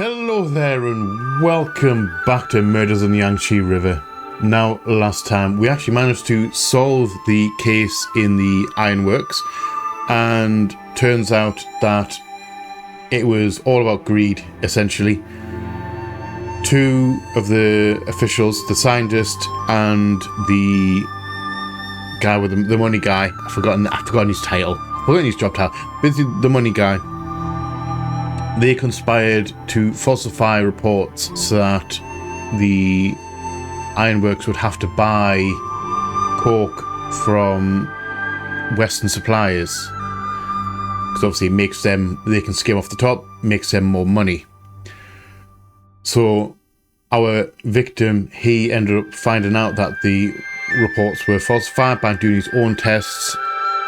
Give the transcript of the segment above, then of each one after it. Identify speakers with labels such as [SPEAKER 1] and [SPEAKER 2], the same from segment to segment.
[SPEAKER 1] Hello there and welcome back to Murders on the Yangtze River. Now, last time we actually managed to solve the case in the ironworks, and turns out that it was all about greed, essentially. Two of the officials, the scientist and the guy with the money guy, I've forgotten his title, I've forgotten his job title, basically the money guy, they conspired to falsify reports so that the ironworks would have to buy coke from Western suppliers. Because obviously it makes them, they can skim off the top, makes them more money. So our victim, he ended up finding out that the reports were falsified by doing his own tests,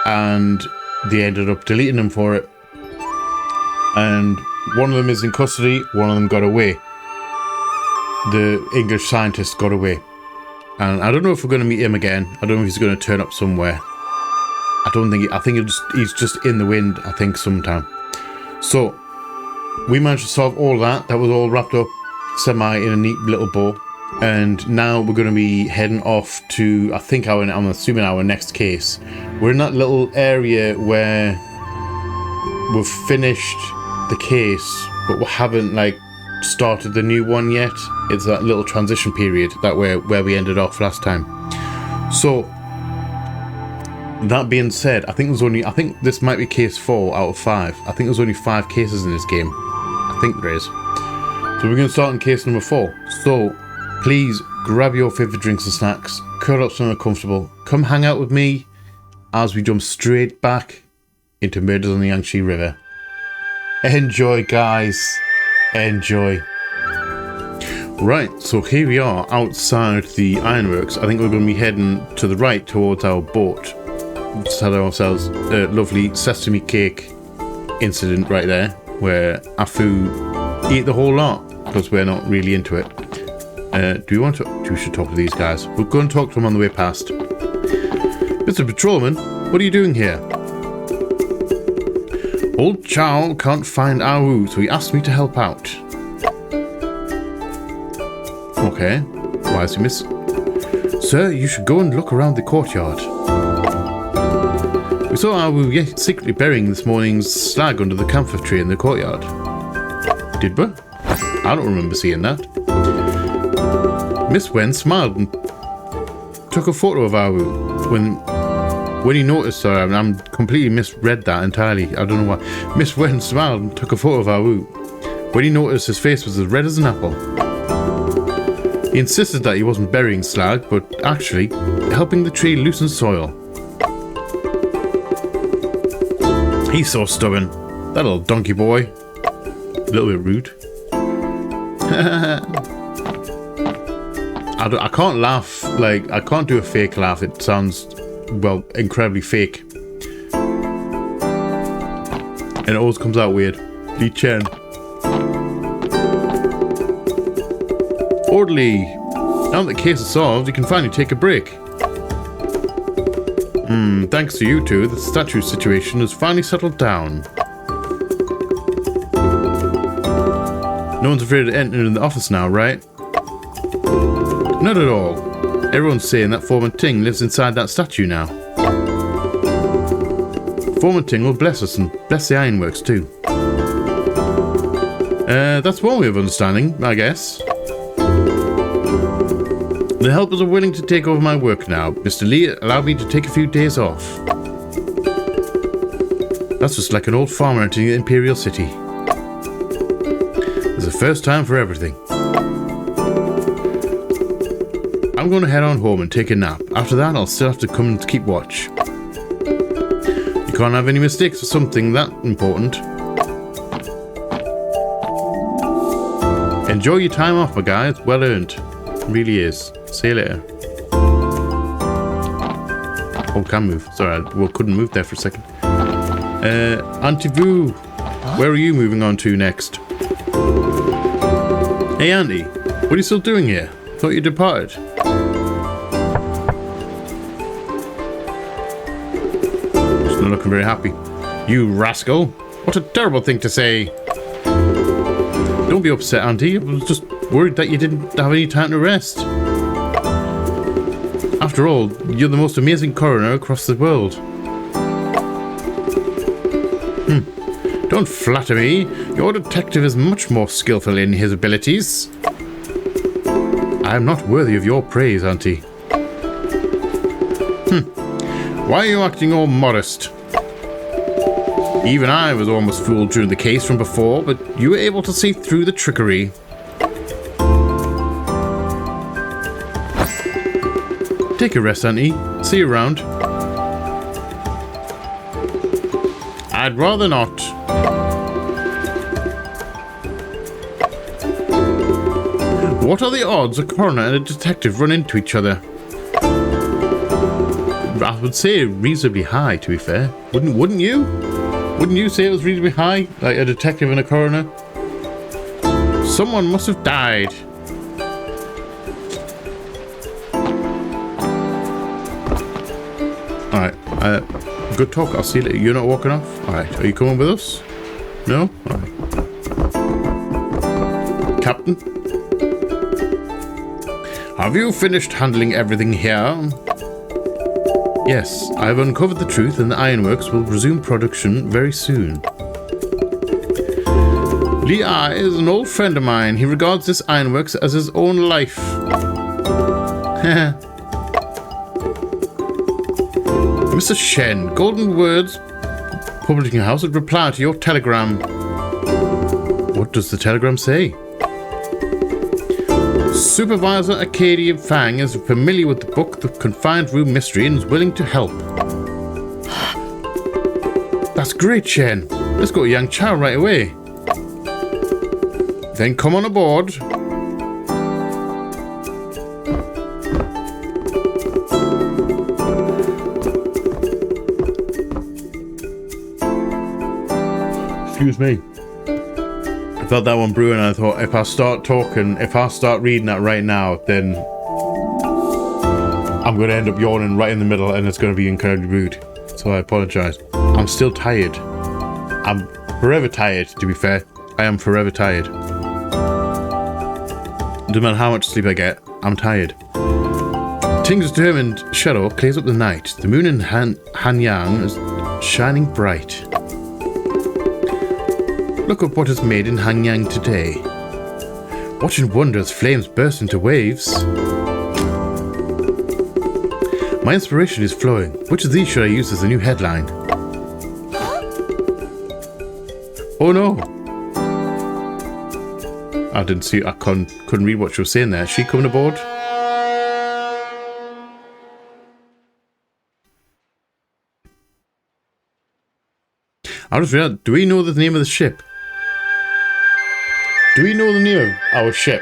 [SPEAKER 1] and they ended up deleting them for it. And one of them is in custody, one of them got away. The English scientist got away. And I don't know if we're going to meet him again. I don't know if he's going to turn up somewhere. I think he's just in the wind, I think, sometime. So, we managed to solve all that. That was all wrapped up semi in a neat little bow. And now we're going to be heading off to, I'm assuming our next case. We're in that little area where we've finished the case, but we haven't started the new one yet. It's that little transition period that where we ended off last time. So that being said, I think this might be case 4 out of 5. I think there's only 5 cases in this game. I think there is. So we're going to start in case number 4. So please grab your favorite drinks and snacks, curl up somewhere comfortable, come hang out with me as we jump straight back into Murders on the Yangtze River. Enjoy, guys. Enjoy. Right, so here we are outside the ironworks. I think we're going to be heading to the right towards our boat. We just had ourselves a lovely sesame cake incident right there, where Afu ate the whole lot because we're not really into it. We should talk to these guys. We're going to talk to them on the way past. Mr. Patrolman, what are you doing here? Old Chow can't find Awu, so he asked me to help out. Okay, why is he miss? Sir, you should go and look around the courtyard. We saw Awu secretly burying this morning's slag under the camphor tree in the courtyard. Did we? I don't remember seeing that. Miss Wen smiled and took a photo of Awu when he noticed her. I'm completely misread that entirely. I don't know why. Miss Wen smiled and took a photo of Awu when he noticed his face was as red as an apple. He insisted that he wasn't burying slag, but actually helping the tree loosen soil. He's so stubborn. That little donkey boy. A little bit rude. I can't laugh. I can't do a fake laugh. It sounds, well, incredibly fake. And it always comes out weird. Li Chen. Orderly. Now that the case is solved, you can finally take a break. Thanks to you two, the statue situation has finally settled down. No one's afraid to enter in the office now, right? Not at all. Everyone's saying that Foreman Ting lives inside that statue now. Foreman Ting will bless us and bless the ironworks too. That's one way of understanding, I guess. The helpers are willing to take over my work now. Mr. Lee allowed me to take a few days off. That's just like an old farmer entering the Imperial City. There's a first time for everything. I'm going to head on home and take a nap. After that, I'll still have to come and keep watch. You can't have any mistakes for something that important. Enjoy your time off, my guy. It's well earned. It really is. See you later. Oh, can move. Sorry, couldn't move there for a second. Auntie Vu, where are you moving on to next? Hey, Auntie, what are you still doing here? Thought you departed. She's not looking very happy. You rascal! What a terrible thing to say! Don't be upset, Auntie. I was just worried that you didn't have any time to rest. After all, you're the most amazing coroner across the world. Don't flatter me. Your detective is much more skillful in his abilities. I am not worthy of your praise, Auntie. Why are you acting all modest? Even I was almost fooled during the case from before, but you were able to see through the trickery. Take a rest, Auntie. See you around. I'd rather not. What are the odds a coroner and a detective run into each other? I would say reasonably high, to be fair. Wouldn't you? Wouldn't you say it was reasonably high? Like a detective and a coroner? Someone must have died. Alright, good talk. I'll see you later. You're not walking off? Alright, are you coming with us? No? Alright. Captain? Have you finished handling everything here? Yes, I've uncovered the truth and the ironworks will resume production very soon. Li Ai is an old friend of mine. He regards this ironworks as his own life. Mr. Shen, Golden Words Publishing House had replied to your telegram. What does the telegram say? Supervisor Arcadia Fang is familiar with the book, The Confined Room Mystery, and is willing to help. That's great, Shen. Let's go to Yangtze right away. Then come on aboard. Excuse me. I felt that one brewing and I thought if I start reading that right now, then I'm going to end up yawning right in the middle and it's going to be incredibly rude. So I apologise. I'm still tired. I'm forever tired, to be fair. I am forever tired. No matter how much sleep I get, I'm tired. Ting's determined shadow clears up the night. The moon in Hanyang is shining bright. Look at what is made in Hanyang today. Watch and wonder as flames burst into waves. My inspiration is flowing. Which of these should I use as a new headline? Oh no! I didn't see. I couldn't read what she was saying there. Is she coming aboard? I just realized. Do we know the name of the ship? Do we know the name of our ship?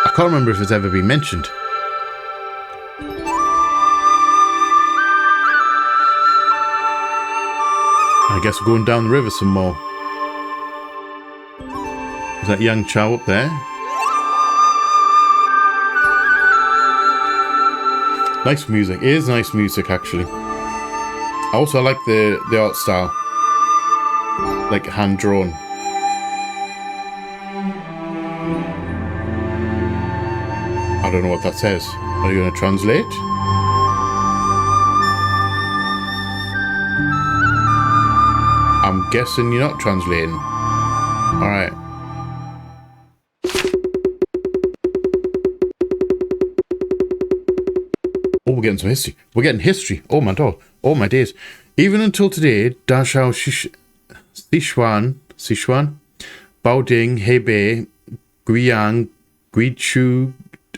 [SPEAKER 1] I can't remember if it's ever been mentioned. I guess we're going down the river some more. Is that Yangtze up there? Nice music. It is nice music, actually. Also, I like the art style. Like hand drawn. I don't know what that says. Are you going to translate? I'm guessing you're not translating. Alright. Oh, we're getting some history. We're getting history. Oh my god. Oh my days. Even until today, Da Shao Sichuan, Baoding, Hebei, Guiyang, Guichu,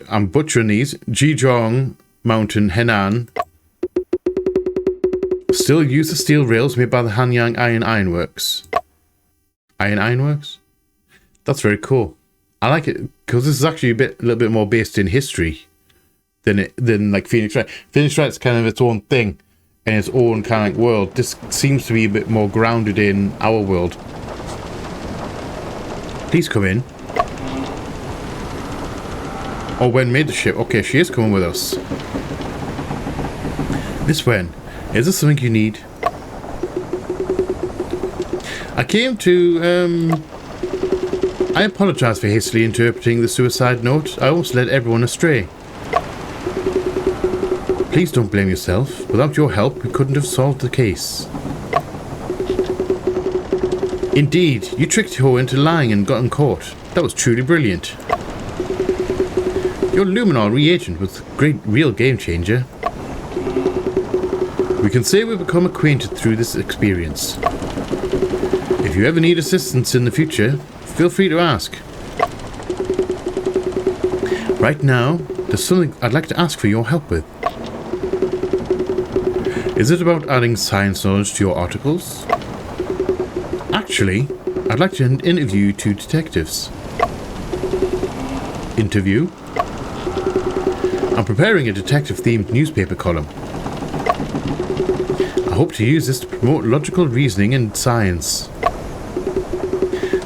[SPEAKER 1] I'm butchering these, Zhejiang Mountain, Henan, still use the steel rails made by the Hanyang Ironworks. Ironworks? That's very cool. I like it because this is actually a little bit more based in history than like Phoenix Wright. Phoenix Wright's kind of its own thing and its own kind of like world. This seems to be a bit more grounded in our world. Please come in. Oh, Wen made the ship. Okay, she is coming with us. Miss Wen, is this something you need? I came to I apologize for hastily interpreting the suicide note. I almost led everyone astray. Please don't blame yourself. Without your help, we couldn't have solved the case. Indeed, you tricked her into lying and got caught. That was truly brilliant. Your luminol reagent was a great real game changer. We can say we've become acquainted through this experience. If you ever need assistance in the future, feel free to ask. Right now, there's something I'd like to ask for your help with. Is it about adding science knowledge to your articles? Actually, I'd like to interview 2 detectives. Interview? I'm preparing a detective-themed newspaper column. I hope to use this to promote logical reasoning and science.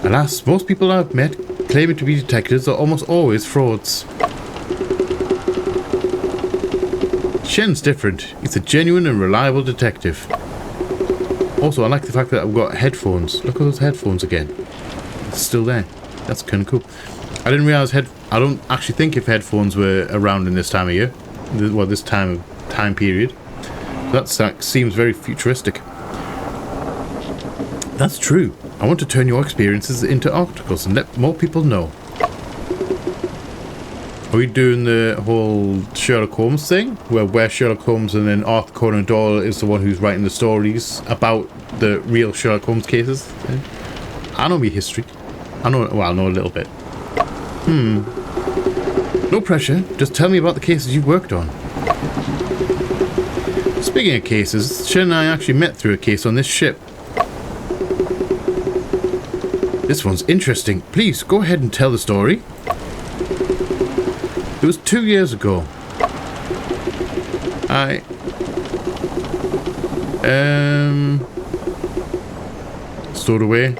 [SPEAKER 1] Alas, most people I've met claiming to be detectives are almost always frauds. Shen's different. He's a genuine and reliable detective. Also, I like the fact that I've got headphones. Look at those headphones again. It's still there. That's kind of cool. I didn't realize I don't actually think if headphones were around in this time of year. Well, this time period. That seems very futuristic. That's true. I want to turn your experiences into articles and let more people know. Are we doing the whole Sherlock Holmes thing? Where we're Sherlock Holmes and then Arthur Conan Doyle is the one who's writing the stories about the real Sherlock Holmes cases? I know me history. I know a little bit. No pressure. Just tell me about the cases you've worked on. Speaking of cases, Shen and I actually met through a case on this ship. This one's interesting. Please, go ahead and tell the story. It was 2 years ago. Stowed away.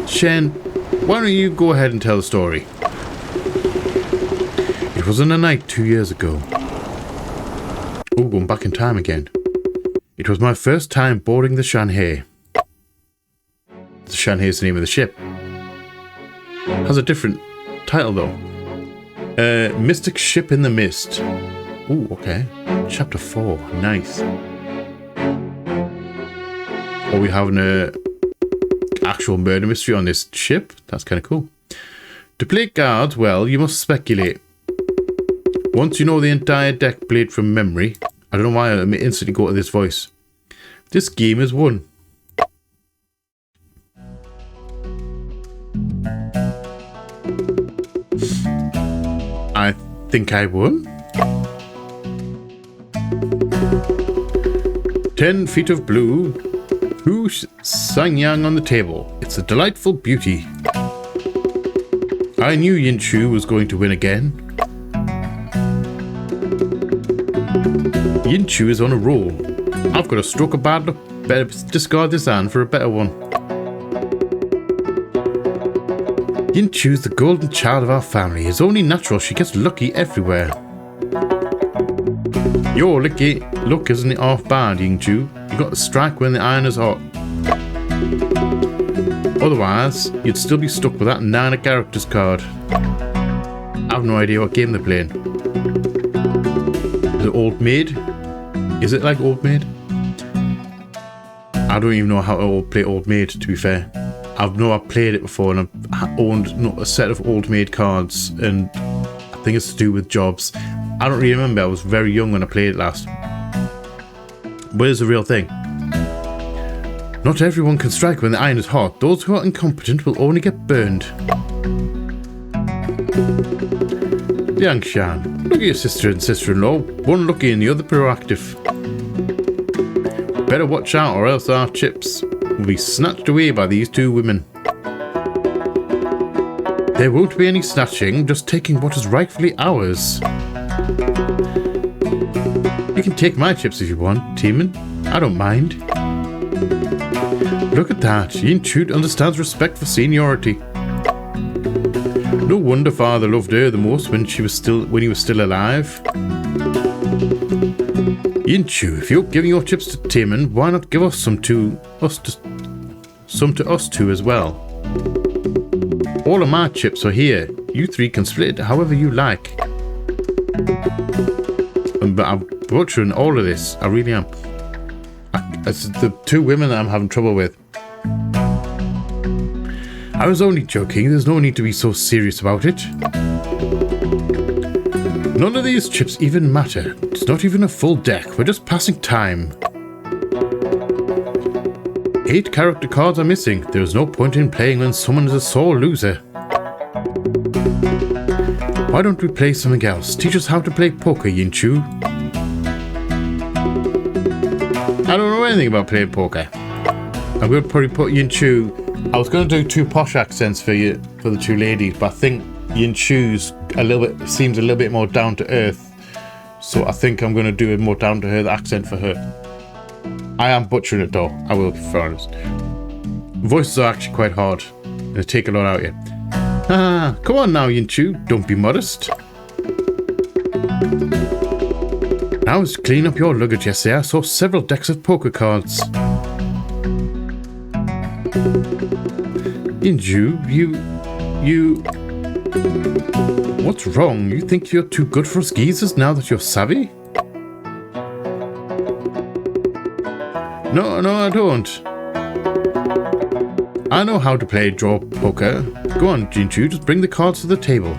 [SPEAKER 1] Shen, why don't you go ahead and tell the story? It was on a night 2 years ago. Oh, going back in time again. It was my first time boarding the Shanghai. The Shanghai is the name of the ship. Has a different title though. Mystic Ship in the Mist. Ooh, okay. Chapter 4. Nice. Are we having a actual murder mystery on this ship? That's kind of cool. To play guard, well, you must speculate. Once you know the entire deck blade from memory, I don't know why I instantly go to this voice. This game is won. I think I won. 10 feet of blue. Who sang yang on the table? It's a delightful beauty. I knew Yin Chu was going to win again. Yin Chu is on a roll. I've got a stroke of bad luck. Better discard this hand for a better one. Yin Chu's the golden child of our family. It's only natural she gets lucky everywhere. Your luck isn't half bad, Yin Chu. You got to strike when the iron is hot. Otherwise, you'd still be stuck with that 9 of characters card. I have no idea what game they're playing. Is it Old Maid? Is it like Old Maid? I don't even know how to play Old Maid, to be fair. I've played it before and I've owned a set of Old Maid cards, and I think it's to do with jobs. I don't really remember. I was very young when I played it last. But it's a real thing. Not everyone can strike when the iron is hot. Those who are incompetent will only get burned. Liangshan, look at your sister and sister-in-law. One lucky and the other proactive. Better watch out or else our chips will be snatched away by these 2 women. There won't be any snatching, just taking what is rightfully ours. You can take my chips if you want, Teeman. I don't mind. Look at that. Yin Chu understands respect for seniority. No wonder father loved her the most when he was still alive. Yin Chu, if you're giving your chips to Teeman, why not give us some to us too as well? All of my chips are here. You three can split it however you like. But I'm butchering all of this. I really am. It's the two women that I'm having trouble with. I was only joking. There's no need to be so serious about it. None of these chips even matter. It's not even a full deck. We're just passing time. 8 character cards are missing. There's no point in playing when someone is a sore loser. Why don't we play something else? Teach us how to play poker, Yin-Chu. I don't know anything about playing poker. I'm going to probably put Yin-Chu. I was going to do 2 posh accents for you, for the 2 ladies, but I think Yin-Chu's seems a little bit more down to earth. So I think I'm going to do a more down to earth accent for her. I am butchering it though, I will be honest. Voices are actually quite hard. They take a lot out of you. Ah, come on now, Yin-Chu, don't be modest. Now let's clean up your luggage. Yesterday I saw several decks of poker cards. Yin-Chu, you... What's wrong? You think you're too good for us geezers now that you're savvy? No, I don't. I know how to play draw poker. Go on, Yin-Chu, just bring the cards to the table.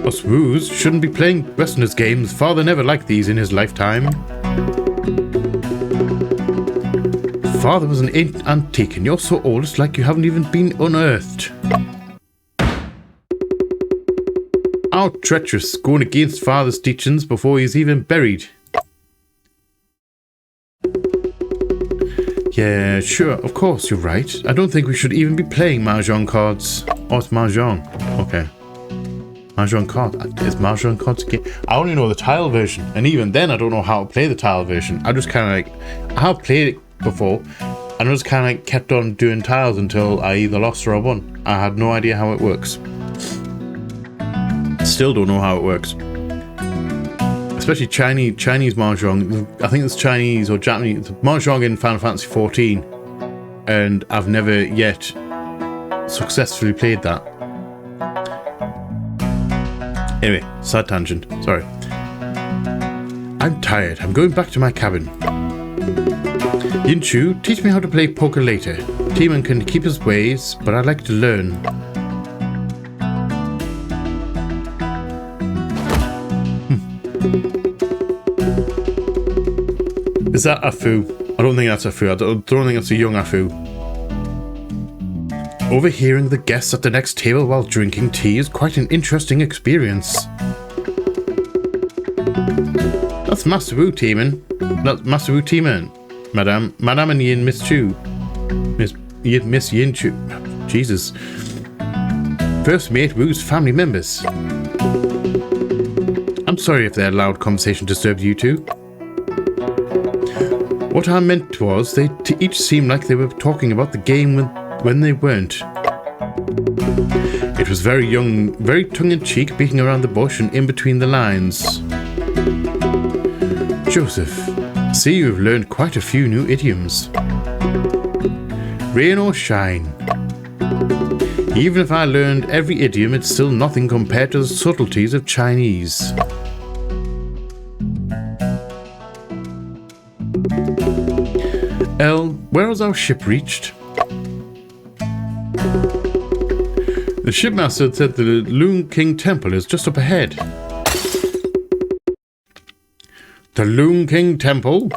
[SPEAKER 1] Us woos shouldn't be playing Westerners games. Father never liked these in his lifetime. Father was an antique and you're so old it's like you haven't even been unearthed. How treacherous, going against Father's teachings before he's even buried. Yeah, sure, of course, you're right. I don't think we should even be playing Mahjong cards. Oh, it's Mahjong. Okay. Mahjong card. Is Mahjong cards a game? I only know the tile version. And even then, I don't know how to play the tile version. I just kind of like... I have played it before. And I just kind of like kept on doing tiles until I either lost or I won. I had no idea how it works. Still don't know how it works. Especially Chinese Mahjong. I think it's Chinese or Japanese. Mahjong in Final Fantasy 14. And I've never yet successfully played that. Anyway, side tangent. Sorry. I'm tired. I'm going back to my cabin. Yin-Chu, teach me how to play poker later. Timon can keep his ways, but I'd like to learn. Is that Afu? I don't think that's Afu. I don't think that's a young Afu. Overhearing the guests at the next table while drinking tea is quite an interesting experience. That's Master Wu Timon. That's Master Wu Timon. Madame and Yin Miss Chu. Miss Yin Chu. Jesus. First mate Wu's family members. I'm sorry if their loud conversation disturbed you two. What I meant was, they each seemed like they were talking about the game when they weren't. It was very young, very tongue-in-cheek, beating around the bush and in between the lines. Joseph, see you've learned quite a few new idioms. Rain or shine. Even if I learned every idiom, it's still nothing compared to the subtleties of Chinese. Elle, where has our ship reached? The shipmaster said the Loon King Temple is just up ahead. The Loon King Temple?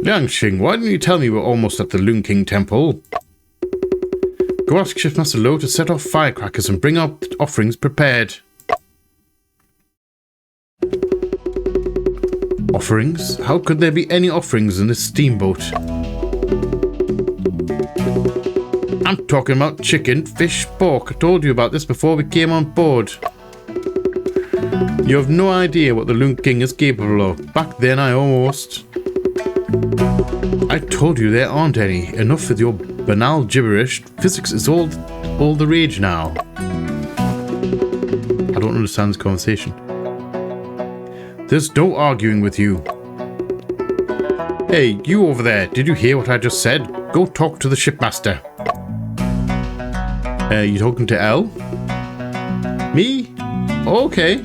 [SPEAKER 1] Liangxing, why didn't you tell me we're almost at the Loon King Temple? Go ask Shipmaster Lo to set off firecrackers and bring our offerings prepared. Offerings? How could there be any offerings in this steamboat? I'm talking about chicken, fish, pork. I told you about this before we came on board. You have no idea what the Loon King is capable of. Back then I almost... I told you there aren't any. Enough with your banal gibberish. Physics is all the rage now. I don't understand this conversation. There's no arguing with you. Hey, you over there, did you hear what I just said? Go talk to the shipmaster. You talking to L? Me? Okay.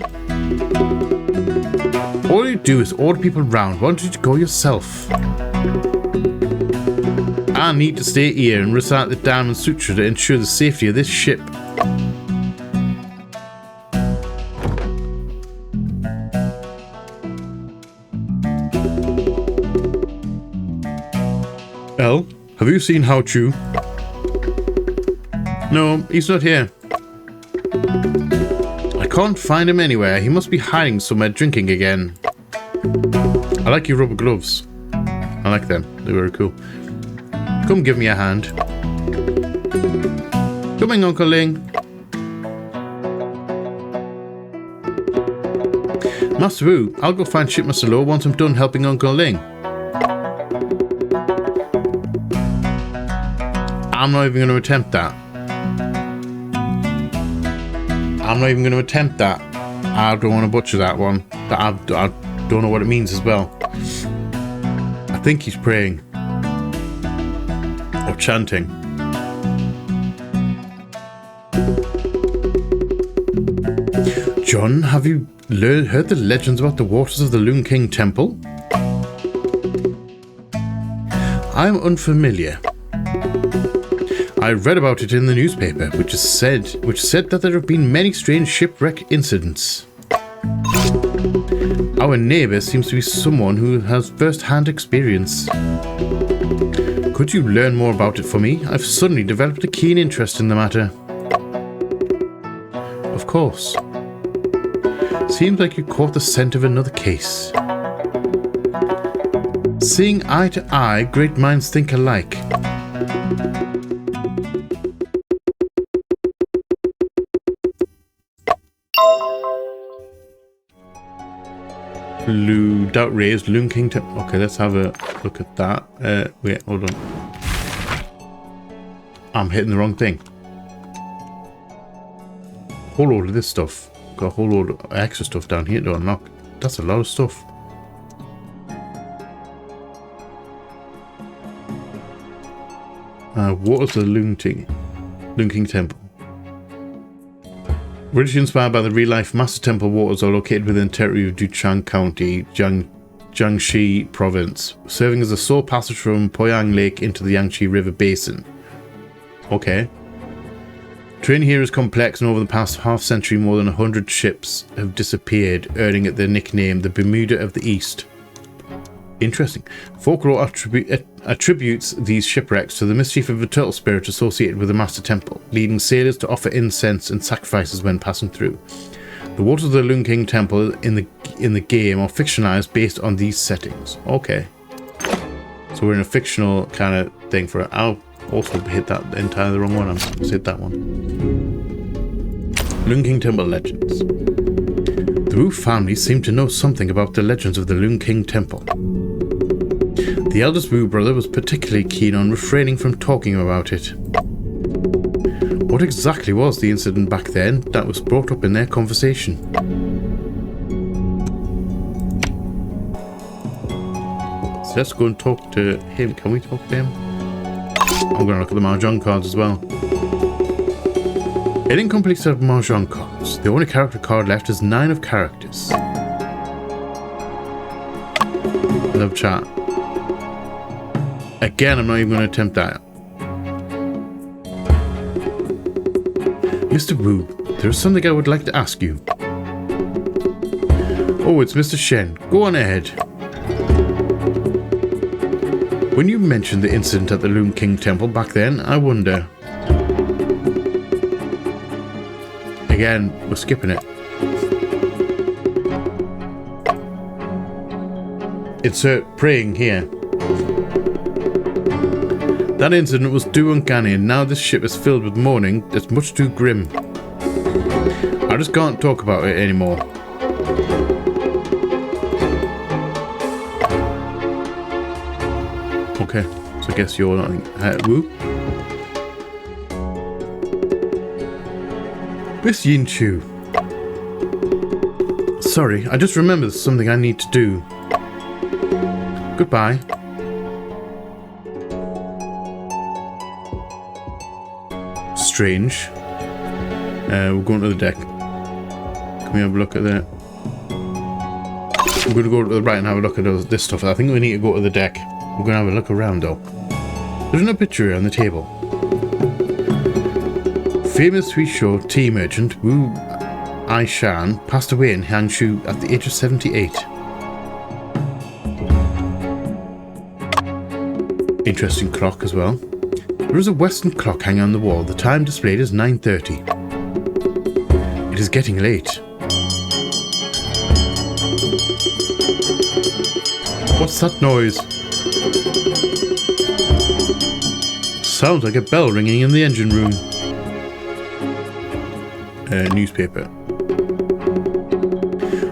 [SPEAKER 1] All you do is order people round. Why don't you go yourself? I need to stay here and recite the Diamond Sutra to ensure the safety of this ship. L, have you seen Hao Chu? No, he's not here. I can't find him anywhere. He must be hiding somewhere drinking again. I like your rubber gloves. I like them. They're very cool. Come give me a hand. Coming, Uncle Ling. Master Wu, I'll go find Shipmaster Lo once I'm done helping Uncle Ling. I'm not even going to attempt that. I'm not even going to attempt that. I don't want to butcher that one. I don't know what it means as well. I think he's praying. Or chanting. John, have you heard the legends about the waters of the Loon King Temple? I'm unfamiliar. I read about it in the newspaper, which said that there have been many strange shipwreck incidents. Our neighbour seems to be someone who has first-hand experience. Could you learn more about it for me? I've suddenly developed a keen interest in the matter. Of course. Seems like you caught the scent of another case. Seeing eye to eye, great minds think alike. Blue Doubt Raised Loon King Temple. Okay, let's have a look at that. Wait, hold on. I'm hitting the wrong thing. Whole load of this stuff. Got a whole load of extra stuff down here to unlock. That's a lot of stuff. What is the Loon King Temple? Originally inspired by the real-life Master Temple waters are located within the territory of Duchang County, Jiangxi Province, serving as the sole passage from Poyang Lake into the Yangtze River Basin. Okay. Terrain here is complex, and over the past half-century more than 100 ships have disappeared, earning it the nickname the Bermuda of the East. Interesting. Folklore attributes these shipwrecks to the mischief of a turtle spirit associated with the Master Temple, leading sailors to offer incense and sacrifices when passing through. The waters of the Loon King Temple in the game are fictionalized based on these settings. Okay. So we're in a fictional kind of thing for it. I'll also hit that entirely the wrong one. I'm supposed to hit that one. Loon King Temple Legends. The Wu family seem to know something about the legends of the Loon King Temple. The eldest Wu brother was particularly keen on refraining from talking about it. What exactly was the incident back then that was brought up in their conversation? So let's go and talk to him. Can we talk to him? I'm going to look at the Mahjong cards as well. An incomplete set of Mahjong cards. The only character card left is 9 of characters. Love chat. Again, I'm not even going to attempt that. Mr. Wu, there is something I would like to ask you. Oh, it's Mr. Shen. Go on ahead. When you mentioned the incident at the Loon King Temple back then, I wonder... Again, we're skipping it. Insert praying here. That incident was too uncanny, and now this ship is filled with mourning that's much too grim. I just can't talk about it anymore. Okay, so I guess you're not... Wu? Miss Yin Chu. Sorry, I just remembered something I need to do. Goodbye. strange. We're going to the deck. Can we have a look at that? I'm going to go to the right and have a look at this stuff. I think we need to go to the deck. We're going to have a look around though. There's no picture here on the table. Famous sweet show tea merchant Wu Aishan passed away in Hangzhou at the age of 78. Interesting clock as well. There is a western clock hanging on the wall. The time displayed is 9:30. It is getting late. What's that noise? Sounds like a bell ringing in the engine room. Newspaper.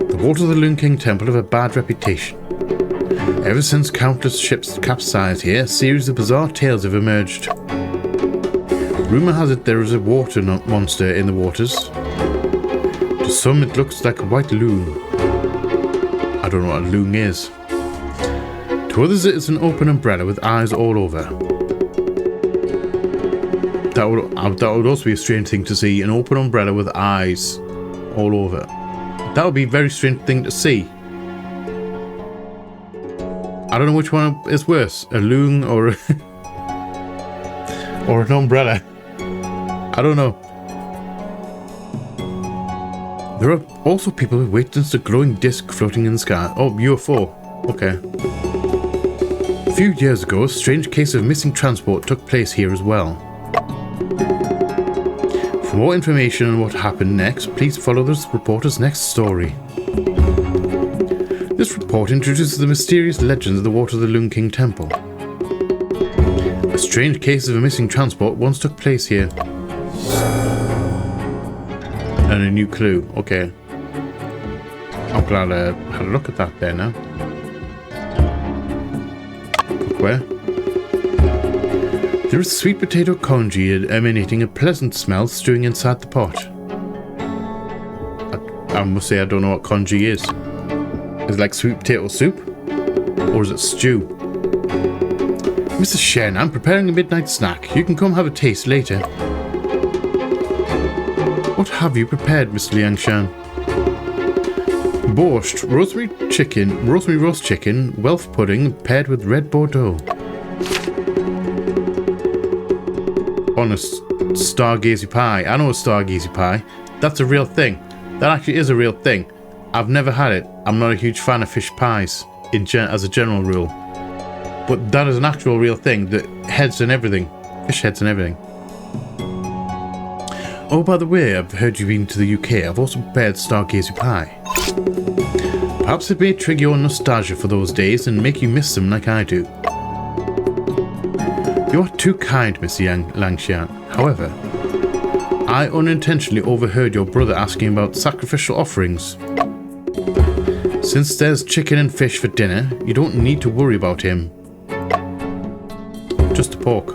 [SPEAKER 1] The waters of the Loon King Temple have a bad reputation. Ever since countless ships capsized here, a series of bizarre tales have emerged. Rumour has it there is a water monster in the waters. To some it looks like a white loon. I don't know what a loon is. To others it is an open umbrella with eyes all over. That would also be a strange thing to see, an open umbrella with eyes all over. That would be a very strange thing to see. I don't know which one is worse, a loon or or an umbrella. I don't know. There are also people who witnessed a glowing disc floating in the sky. Oh, UFO. Okay. A few years ago, a strange case of missing transport took place here as well. For more information on what happened next, please follow this reporter's next story. This report introduces the mysterious legends of the water of the Loon King Temple. A strange case of a missing transport once took place here. And a new clue. Okay. I'm glad I had a look at that there now. Where? There is sweet potato congee emanating a pleasant smell stewing inside the pot. I must say I don't know what congee is. Is it like sweet potato soup? Or is it stew? Mr. Shen, I'm preparing a midnight snack. You can come have a taste later. What have you prepared, Mr. Liangshan? Borscht, rosemary roast chicken, Welsh pudding paired with red Bordeaux. Honest stargazy pie. I know a stargazy pie. That's a real thing. That actually is a real thing. I've never had it. I'm not a huge fan of fish pies as a general rule. But that is an actual real thing. The heads and everything. Fish heads and everything. Oh, by the way, I've heard you've been to the UK. I've also prepared stargazy pie. Perhaps it may trigger your nostalgia for those days and make you miss them like I do. You are too kind, Miss Liangshan. However, I unintentionally overheard your brother asking about sacrificial offerings. Since there's chicken and fish for dinner, you don't need to worry about him. Just a pork.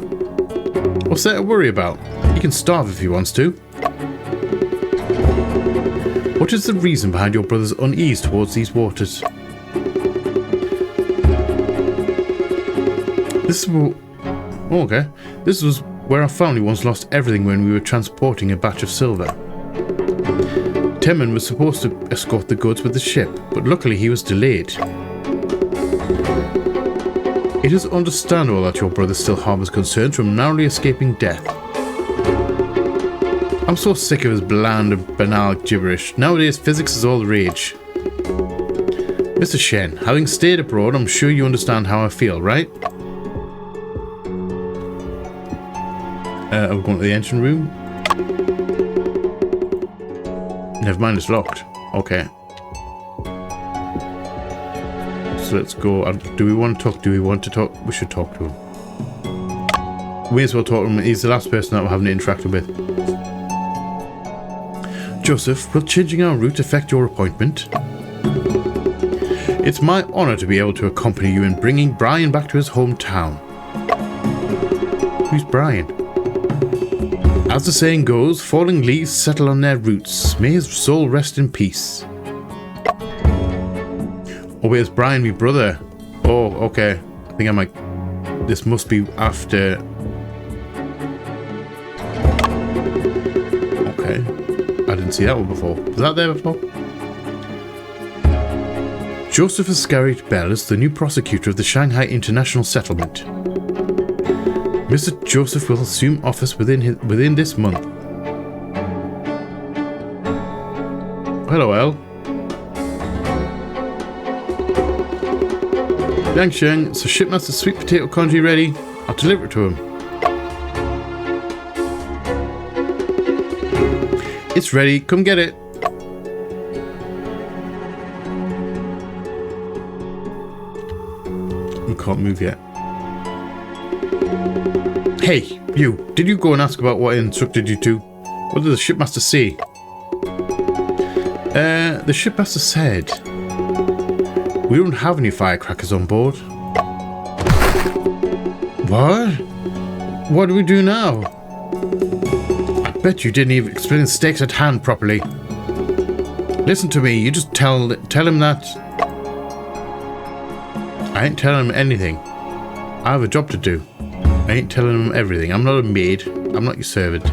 [SPEAKER 1] What's there to worry about? He can starve if he wants to. What is the reason behind your brother's unease towards these waters? This was where our family once lost everything when we were transporting a batch of silver. Temin was supposed to escort the goods with the ship, but luckily he was delayed. It is understandable that your brother still harbours concerns from narrowly escaping death. I'm so sick of his bland and banal gibberish. Nowadays, physics is all the rage. Mr. Shen, having stayed abroad, I'm sure you understand how I feel, right? I'm going to the engine room. Never mind, it's locked. Okay. So let's go. Do we want to talk? Do we want to talk? We should talk to him. We may as well talk to him. He's the last person that we're having to interact with. Joseph, will changing our route affect your appointment? It's my honour to be able to accompany you in bringing Brian back to his hometown. Who's Brian? As the saying goes, falling leaves settle on their roots. May his soul rest in peace. Oh, where's Brian, my brother? Oh, okay. I think I might... This must be after... Okay. I didn't see that one before. Was that there before? Joseph Iscariot Bell is the new prosecutor of the Shanghai International Settlement. Mr. Joseph will assume office within this month. Hello, Al. Yang Sheng, so Shipmaster's sweet potato congee ready. I'll deliver it to him. It's ready. Come get it. We can't move yet. Hey, you. Did you go and ask about what I instructed you to? What did the shipmaster say? The shipmaster said we don't have any firecrackers on board. What? What do we do now? I bet you didn't even explain the stakes at hand properly. Listen to me, you just tell him that... I ain't telling him anything. I have a job to do. I ain't telling him everything. I'm not a maid. I'm not your servant.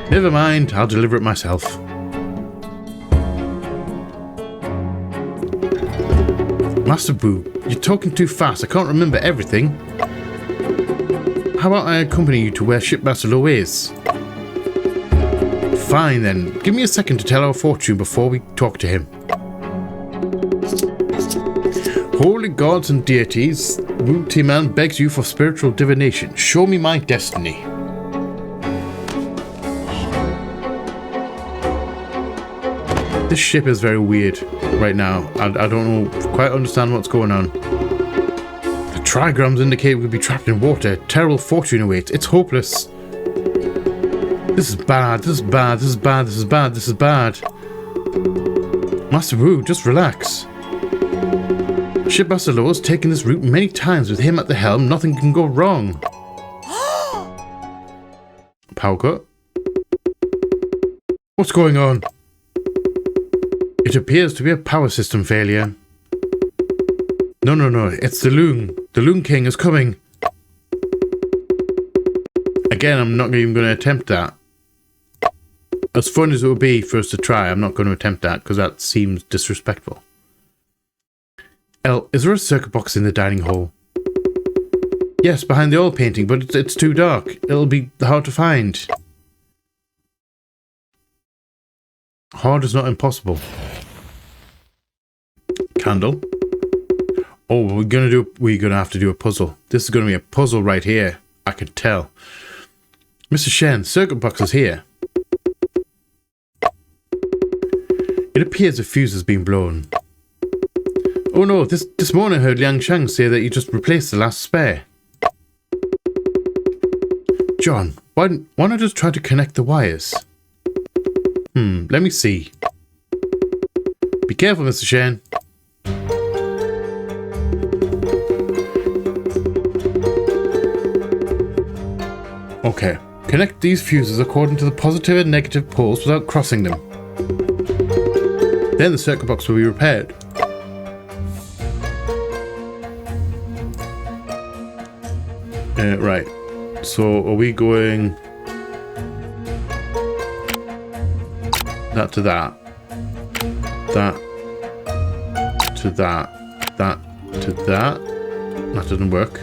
[SPEAKER 1] Never mind, I'll deliver it myself. Master Boo, you're talking too fast. I can't remember everything. How about I accompany you to where Shipmaster Lo is? Fine then. Give me a second to tell our fortune before we talk to him. Holy gods and deities, Wu Timan begs you for spiritual divination. Show me my destiny. This ship is very weird right now. I don't quite understand what's going on. The trigrams indicate we'll be trapped in water. Terrible fortune awaits. It's hopeless. This is bad. This is bad. This is bad. This is bad. This is bad. Master Wu, just relax. Shipmaster Lo has taken this route many times. With him at the helm, nothing can go wrong. Power cut. What's going on? It appears to be a power system failure. No, it's the Loon. The Loon King is coming. Again, I'm not even going to attempt that. As fun as it would be for us to try, I'm not going to attempt that because that seems disrespectful. El, is there a circuit box in the dining hall? Yes, behind the oil painting, but it's too dark. It'll be hard to find. Hard is not impossible. Candle. Oh, we're gonna have to do a puzzle. This is gonna be a puzzle right here. I can tell. Mr. Shen, circuit box is here. It appears a fuse has been blown. Oh no, this morning I heard Liang Shang say that you just replaced the last spare. John, why not just try to connect the wires? Let me see. Be careful, Mr. Shen. Okay, connect these fuses according to the positive and negative poles without crossing them. Then the circuit box will be repaired. Right, so are we going that to that, that to that, that to that? That doesn't work.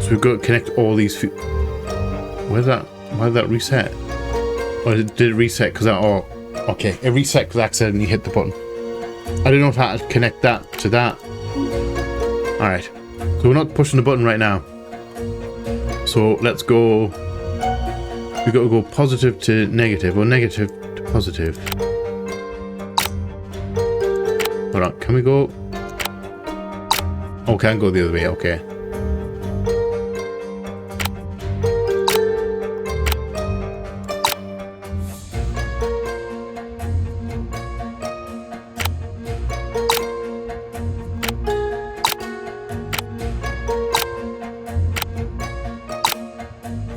[SPEAKER 1] So we've got to connect all these. Why did that reset? Or did it reset because that? Oh, okay. It reset because I accidentally hit the button. I don't know if I had to connect that to that. All right. So we're not pushing the button right now. So let's go. We've got to go positive to negative or negative to positive. Hold on. Can we go? Oh, can go the other way. Okay.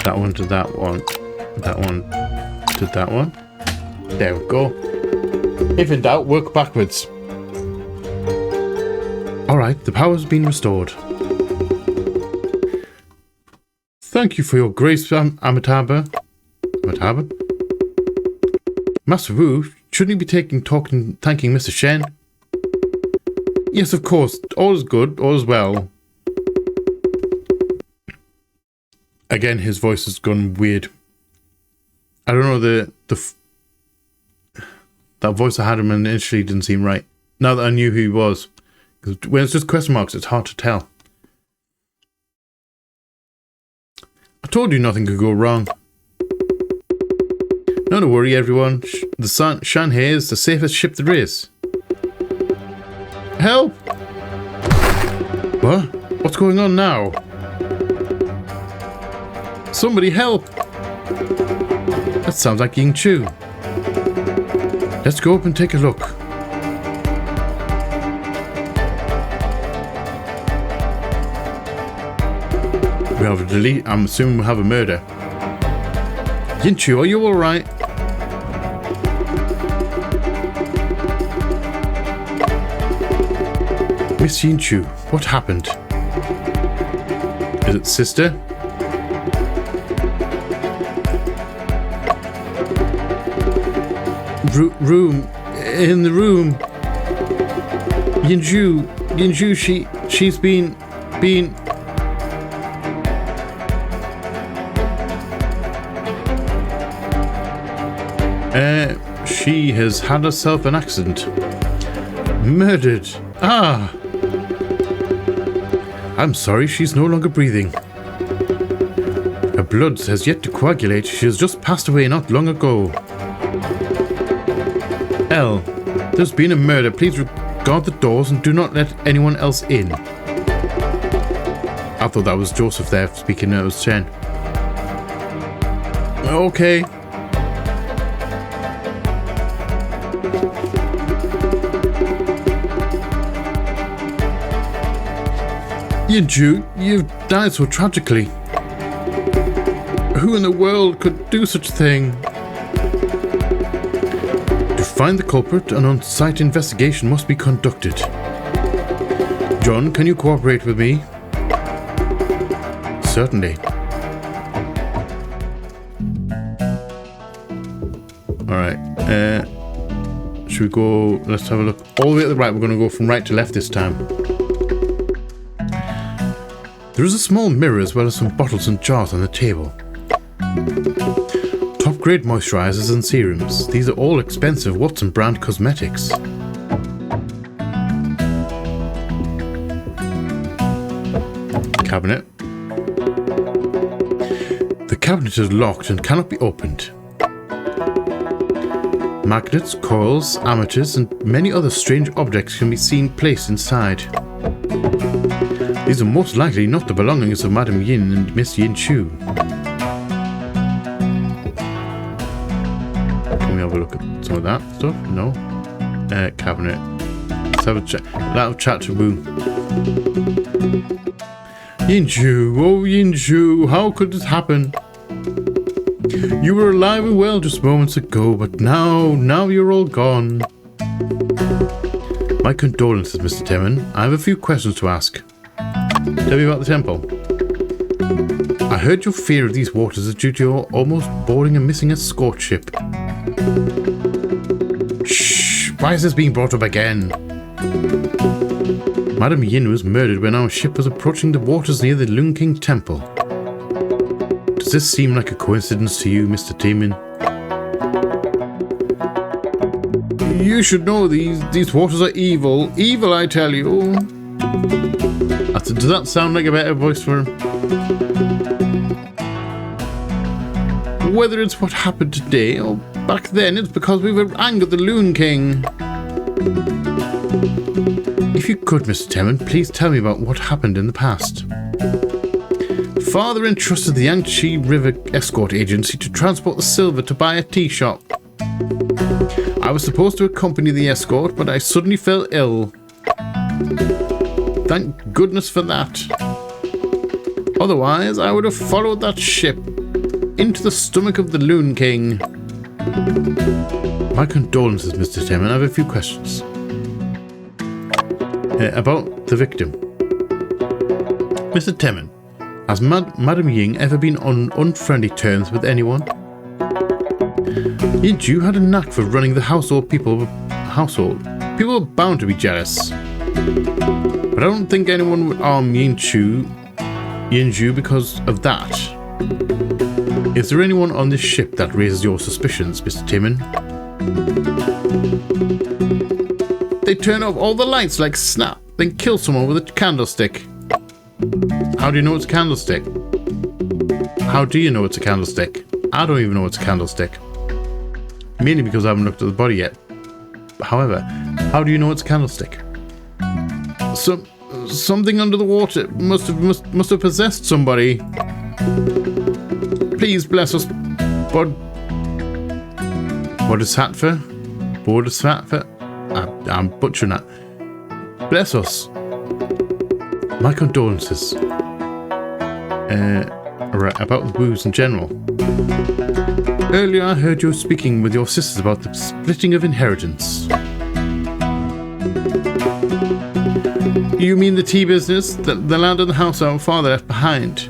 [SPEAKER 1] That one to that one, that one to that one. There we go. If in doubt, work backwards. Alright, the power's been restored. Thank you for your grace, Amitabha. Amitabha? Master Wu, shouldn't he be thanking Mr. Shen? Yes, of course. All is good, all is well. Again, his voice has gone weird. I don't know, that voice I had him initially didn't seem right. Now that I knew who he was. Because when it's just question marks, it's hard to tell. I told you nothing could go wrong. Not to worry, everyone. The Shan here is the safest ship there is. Help! What? What's going on now? Somebody help! That sounds like Ying Chu. Let's go up and take a look. We have a delete. I'm assuming we'll have a murder. Yin Chu, are you alright? Miss Yin Chu, what happened? Is it sister? Room. In the room. Yinju, she's been... She has had herself an accident. Murdered. Ah! I'm sorry, she's no longer breathing. Her blood has yet to coagulate. She has just passed away not long ago. L, there's been a murder. Please guard the doors and do not let anyone else in. I thought that was Joseph there speaking. It was Chen. Okay. Yinju, you've died so tragically. Who in the world could do such a thing? To find the culprit, an on-site investigation must be conducted. John, can you cooperate with me? Certainly. Alright, should we go, let's have a look. All the way to the right, we're going to go from right to left this time. There is a small mirror as well as some bottles and jars on the table. Top-grade moisturizers and serums. These are all expensive Watson brand cosmetics. Cabinet. The cabinet is locked and cannot be opened. Magnets, coils, amateurs, and many other strange objects can be seen placed inside. These are most likely not the belongings of Madame Yin and Miss Yin Chu. Can we have a look at some of that stuff? No. Cabinet. Let's have a chat. That'll chat to Wu. Yin Chu, oh Yin Chu, how could this happen? You were alive and well just moments ago, but now you're all gone. My condolences, Mr. Temin. I have a few questions to ask. Tell me about the temple. I heard your fear of these waters is due to your almost boarding and missing escort ship. Shh! Why is this being brought up again? Madame Yin was murdered when our ship was approaching the waters near the Lung King Temple. Does this seem like a coincidence to you, Mr. Temin? You should know these waters are evil. Evil, I tell you. Does that sound like a better voice for him? Whether it's what happened today or back then, it's because we've angered the Loon King. If you could, Mr. Temin, please tell me about what happened in the past. Father entrusted the Yangtze River Escort Agency to transport the silver to buy a tea shop. I was supposed to accompany the escort, but I suddenly fell ill. Thank goodness for that. Otherwise, I would have followed that ship into the stomach of the Loon King. My condolences, Mr. Temin. I have a few questions. About the victim. Mr. Temmen, has Madam Ying ever been on unfriendly terms with anyone? Yinchu had a knack for running the household. People were bound to be jealous. But I don't think anyone would harm Yinchu because of that. Is there anyone on this ship that raises your suspicions, Mr. Timon? They turn off all the lights like snap, then kill someone with a candlestick. How do you know it's a candlestick? How do you know it's a candlestick? I don't even know it's a candlestick. Mainly because I haven't looked at the body yet. However, how do you know it's a candlestick? Something under the water must have possessed somebody. Please bless us, Bodhisattva? Bodhisattva? I'm butchering that. Bless us. My condolences. Right, about the woos in general. Earlier I heard you speaking with your sisters about the splitting of inheritance. You mean the tea business? The land and the house our father left behind?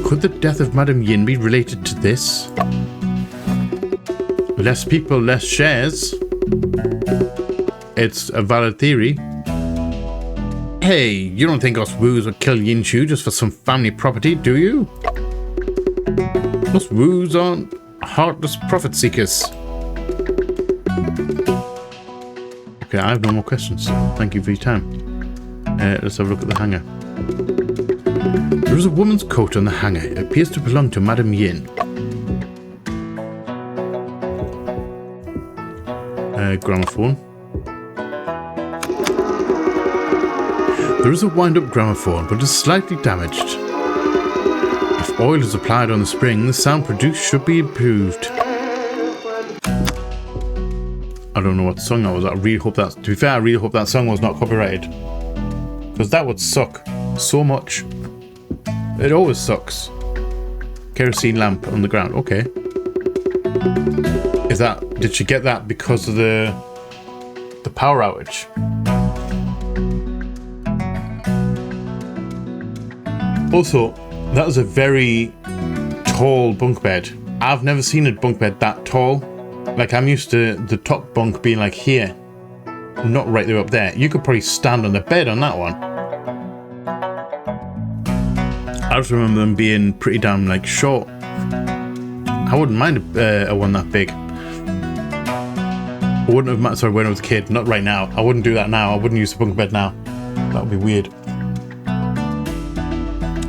[SPEAKER 1] Could the death of Madame Yin be related to this? Less people, less shares. It's a valid theory. Hey, you don't think us woos would kill Yinchu just for some family property, do you? Us woos aren't heartless profit seekers. Okay, I have no more questions. Thank you for your time. Let's have a look at the hanger. There is a woman's coat on the hanger. It appears to belong to Madame Yin. Gramophone. There is a wind-up gramophone, but it is slightly damaged. If oil is applied on the spring, the sound produced should be improved. I don't know what song that was. I really hope that. To be fair, I really hope that song was not copyrighted, because that would suck so much. It always sucks. Kerosene lamp on the ground. Okay. Is that? Did she get that because of the power outage? Also, that was a very tall bunk bed. I've never seen a bunk bed that tall. Like, I'm used to the top bunk being like here, not right there up there. You could probably stand on the bed on that one. I just remember them being pretty damn like short. I wouldn't mind a one that big. I wouldn't have mind. Sorry, when I was a kid, not right now. I wouldn't do that now. I wouldn't use the bunk bed now. That would be weird.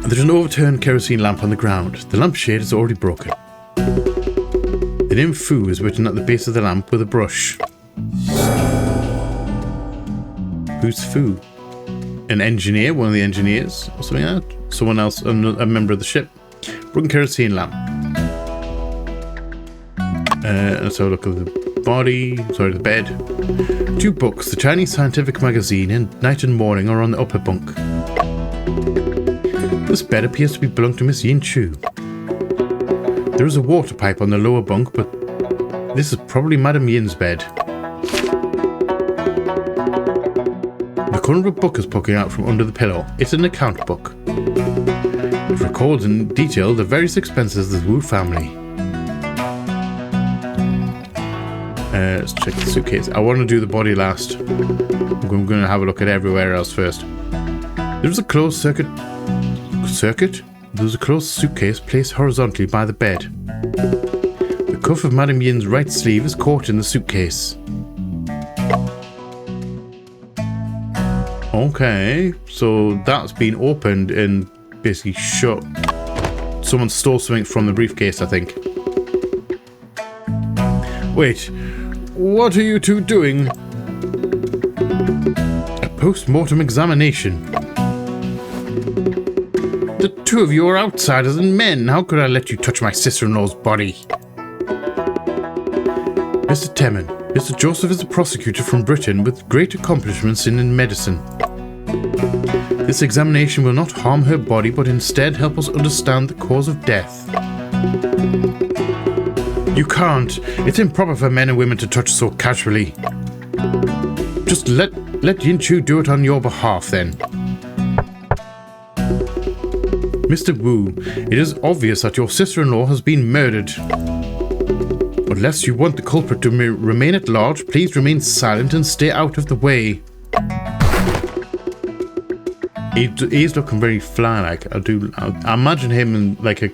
[SPEAKER 1] There's an overturned kerosene lamp on the ground. The lampshade is already broken. The name Fu is written at the base of the lamp with a brush. Who's Fu? An engineer? One of the engineers? Or something like that? Someone else? A member of the ship? Broken kerosene lamp. Let's have a look at the body. Sorry, the bed. 2 books. The Chinese Scientific Magazine and Night and Morning are on the upper bunk. This bed appears to belong to Miss Yin Chu. There is a water pipe on the lower bunk, but this is probably Madame Yin's bed. The corner of a book is poking out from under the pillow. It's an account book. It records in detail the various expenses of the Wu family. Let's check the suitcase. I want to do the body last. I'm going to have a look at everywhere else first. There's a closed circuit? There's a closed suitcase placed horizontally by the bed. The cuff of Madame Yin's right sleeve is caught in the suitcase. Okay, so that's been opened and basically shut. Someone stole something from the briefcase, I think. Wait, what are you two doing? A post-mortem examination. The 2 of you are outsiders and men. How could I let you touch my sister-in-law's body? Mr. Temmen, Mr. Joseph is a prosecutor from Britain with great accomplishments in medicine. This examination will not harm her body, but instead help us understand the cause of death. You can't. It's improper for men and women to touch so casually. Just let Let Yinchu do it on your behalf, then. Mr. Wu, it is obvious that your sister-in-law has been murdered. Unless you want the culprit to remain at large, please remain silent and stay out of the way. He's looking very fly-like. I imagine him in like a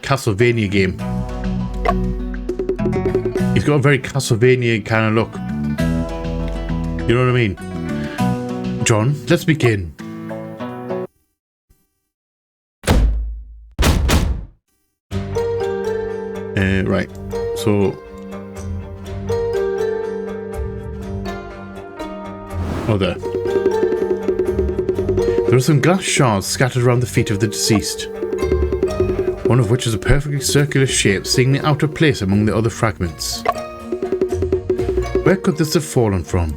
[SPEAKER 1] Castlevania game. He's got a very Castlevania kind of look. You know what I mean? John, let's begin. Right. So... Oh, there. There are some glass shards scattered around the feet of the deceased, one of which is a perfectly circular shape, seemingly out of place among the other fragments. Where could this have fallen from?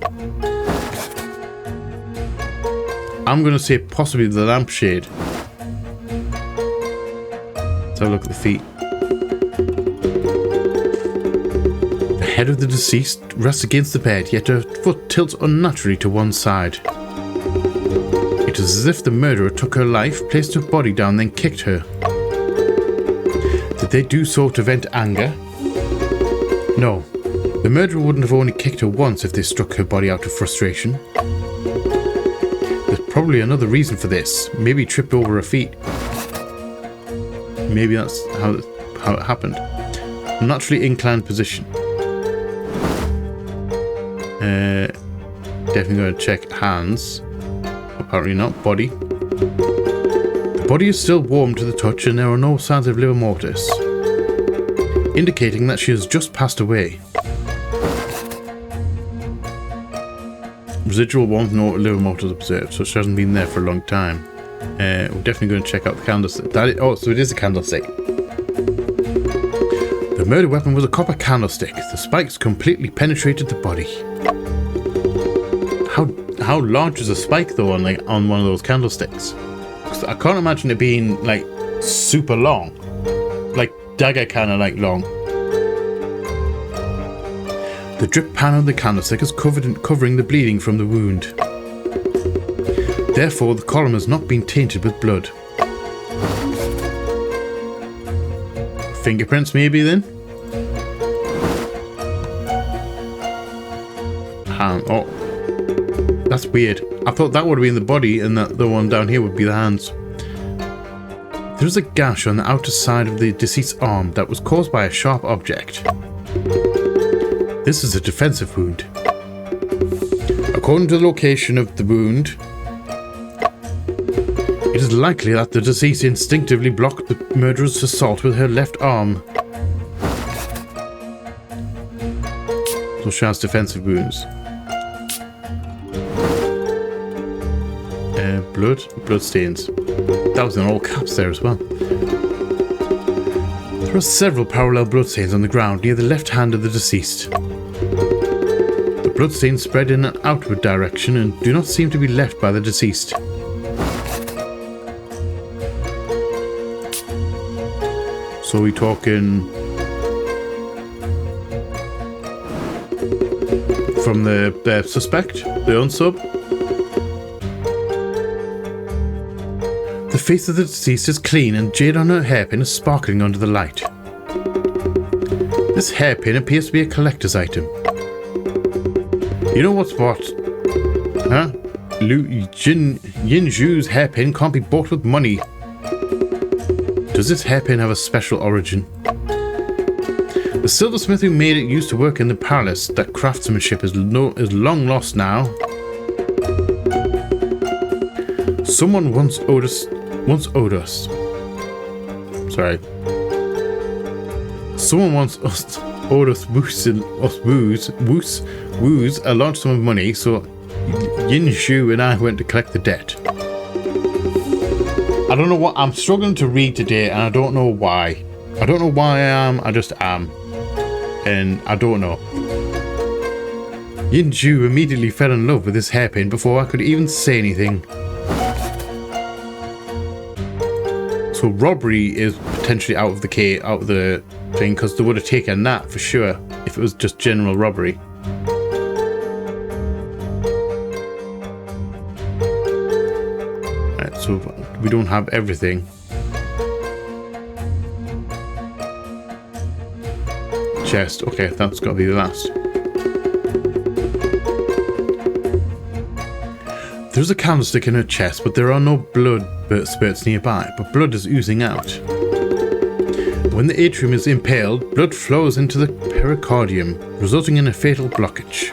[SPEAKER 1] I'm going to say possibly the lampshade. Let's have a look at the feet. The head of the deceased rests against the bed, yet her foot tilts unnaturally to one side. It is as if the murderer took her life, placed her body down, then kicked her. Did they do so to vent anger? No. The murderer wouldn't have only kicked her once if they struck her body out of frustration. There's probably another reason for this. Maybe tripped over her feet. Maybe that's how it happened. Naturally inclined position. Definitely going to check hands. Apparently not. Body. The body is still warm to the touch and there are no signs of livor mortis, indicating that she has just passed away. Residual warmth, no livor mortis observed, so she hasn't been there for a long time. We're definitely going to check out the candlestick. So it is a candlestick. The murder weapon was a copper candlestick. The spikes completely penetrated the body. How large is a spike though on one of those candlesticks? 'Cause I can't imagine it being like super long, like dagger kind of like long. The drip pan of the candlestick is covering the bleeding from the wound. Therefore, the column has not been tainted with blood. Fingerprints maybe then? Oh, that's weird. I thought that would have been the body and that the one down here would be the hands. There is a gash on the outer side of the deceased's arm that was caused by a sharp object. This is a defensive wound. According to the location of the wound, it is likely that the deceased instinctively blocked the murderer's assault with her left arm. So she has defensive wounds. Blood stains. That was in all caps there as well. There are several parallel bloodstains on the ground near the left hand of the deceased. The bloodstains spread in an outward direction and do not seem to be left by the deceased. So we talking from the suspect, the unsub. The face of the deceased is clean and jade on her hairpin is sparkling under the light. This hairpin appears to be a collector's item. You know what's what? Huh? Yinju's hairpin can't be bought with money. Does this hairpin have a special origin? The silversmith who made it used to work in the palace. That craftsmanship is long lost now. Someone once owed us. Sorry. Someone once owed us woos a large sum of money, so Yinju and I went to collect the debt. I don't know what I'm struggling to read today, and I don't know why. I don't know why I am. I just am, and I don't know. Yinju immediately fell in love with this hairpin before I could even say anything. So robbery is potentially out of the thing, because they would have taken that for sure if it was just general robbery. so we don't have everything. Chest. Okay, that's got to be the last. There's a candlestick in her chest, but there are no blood spurts nearby, but blood is oozing out. When the atrium is impaled, blood flows into the pericardium, resulting in a fatal blockage.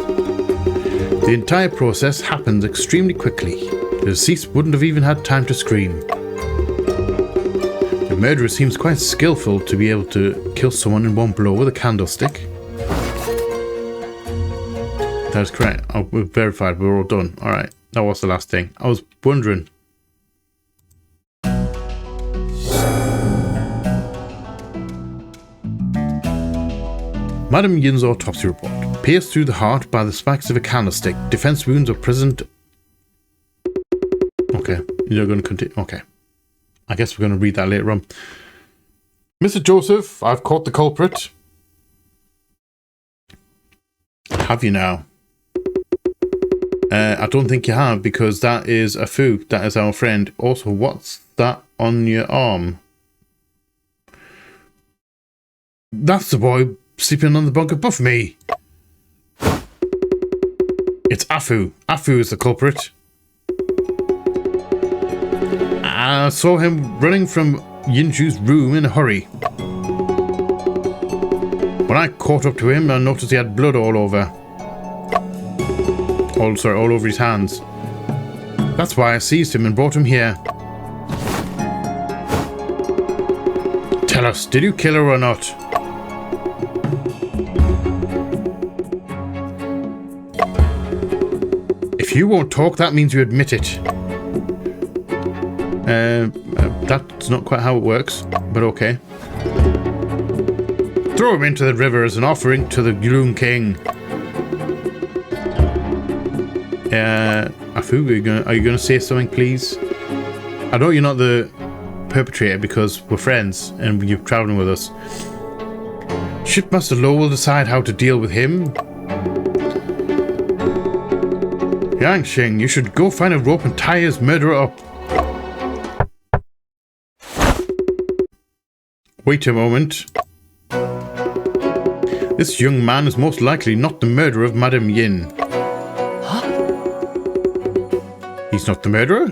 [SPEAKER 1] The entire process happens extremely quickly. The deceased wouldn't have even had time to scream. The murderer seems quite skillful to be able to kill someone in one blow with a candlestick. That is correct. Oh, we've verified. We're all done. Alright. That was the last thing. I was wondering. Madam Yin's autopsy report. Pierced through the heart by the spikes of a candlestick. Defense wounds are present. Okay. You're going to continue. Okay. I guess we're going to read that later on. Mr. Joseph, I've caught the culprit. Have you now? I don't think you have, because that is a foo. That is our friend. Also, what's that on your arm? That's the boy sleeping on the bunk above me. It's Afu. Afu is the culprit. I saw him running from Yinju's room in a hurry. When I caught up to him, I noticed he had blood all over. All over his hands. That's why I seized him and brought him here. Tell us, did you kill her or not? If you won't talk, that means you admit it. That's not quite how it works, but okay. Throw him into the river as an offering to the Gloom King. Afu, are you gonna say something, please? I know you're not the perpetrator because we're friends and you're traveling with us. Shipmaster Lowe will decide how to deal with him. Yang Sheng, you should go find a rope and tie his murderer up. Wait a moment. This young man is most likely not the murderer of Madame Yin. He's not the murderer?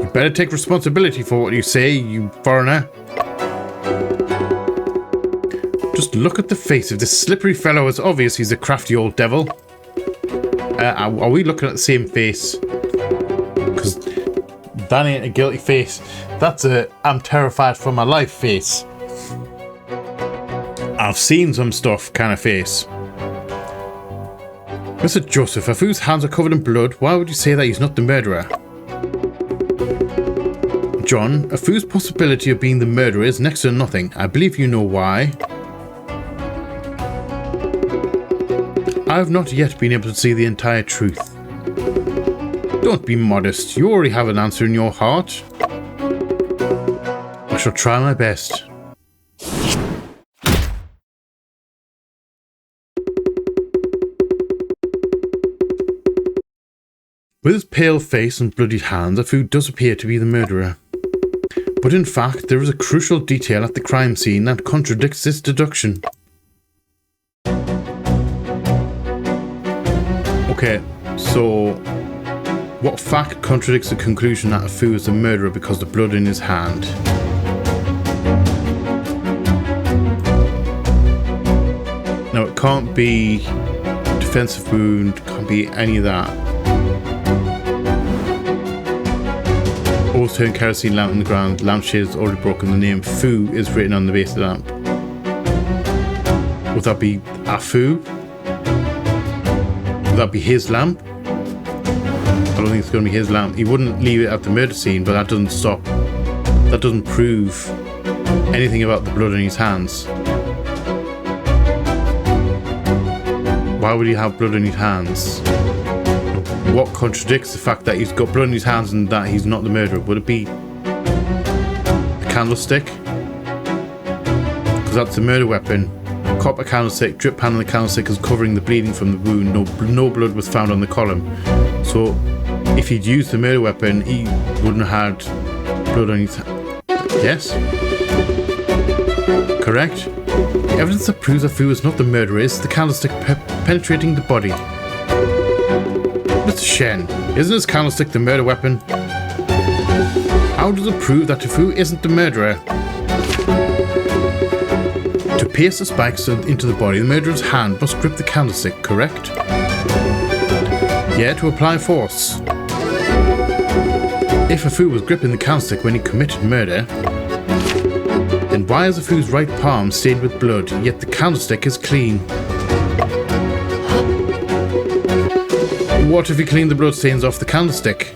[SPEAKER 1] You better take responsibility for what you say, you foreigner. Just look at the face of this slippery fellow. It's obvious he's a crafty old devil. Are we looking at the same face? Because that ain't a guilty face. That's a I'm terrified for my life face. I've seen some stuff kind of face. Mr. Joseph, Afu's hands are covered in blood. Why would you say that he's not the murderer? John, Afu's possibility of being the murderer is next to nothing. I believe you know why. I have not yet been able to see the entire truth. Don't be modest. You already have an answer in your heart. I shall try my best. With his pale face and bloodied hands, Afu does appear to be the murderer. But in fact, there is a crucial detail at the crime scene that contradicts this deduction. Okay, so what fact contradicts the conclusion that Afu is the murderer because of the blood in his hand? Now, it can't be defensive wound, can't be any of that. Overturned kerosene lamp on the ground, lampshade is already broken, the name Fu is written on the base of the lamp. Would that be Afu? Would that be his lamp? I don't think it's going to be his lamp. He wouldn't leave it at the murder scene, but that doesn't stop. That doesn't prove anything about the blood in his hands. Why would he have blood in his hands? What contradicts the fact that he's got blood in his hands and that he's not the murderer? Would it be a candlestick? Because that's the murder weapon. Copper candlestick, drip pan on the candlestick is covering the bleeding from the wound. No blood was found on the column. So if he'd used the murder weapon, he wouldn't have had blood on his hand. Yes? Correct? The evidence that proves that Fu is not the murderer is the candlestick penetrating the body. Mr. Shen, isn't his candlestick the murder weapon? How does it prove that Fu isn't the murderer? To pierce the spikes into the body, the murderer's hand must grip the candlestick, correct? Yeah, to apply force. If Fu was gripping the candlestick when he committed murder, then why is Fu's right palm stained with blood, yet the candlestick is clean? What if he cleaned the bloodstains off the candlestick?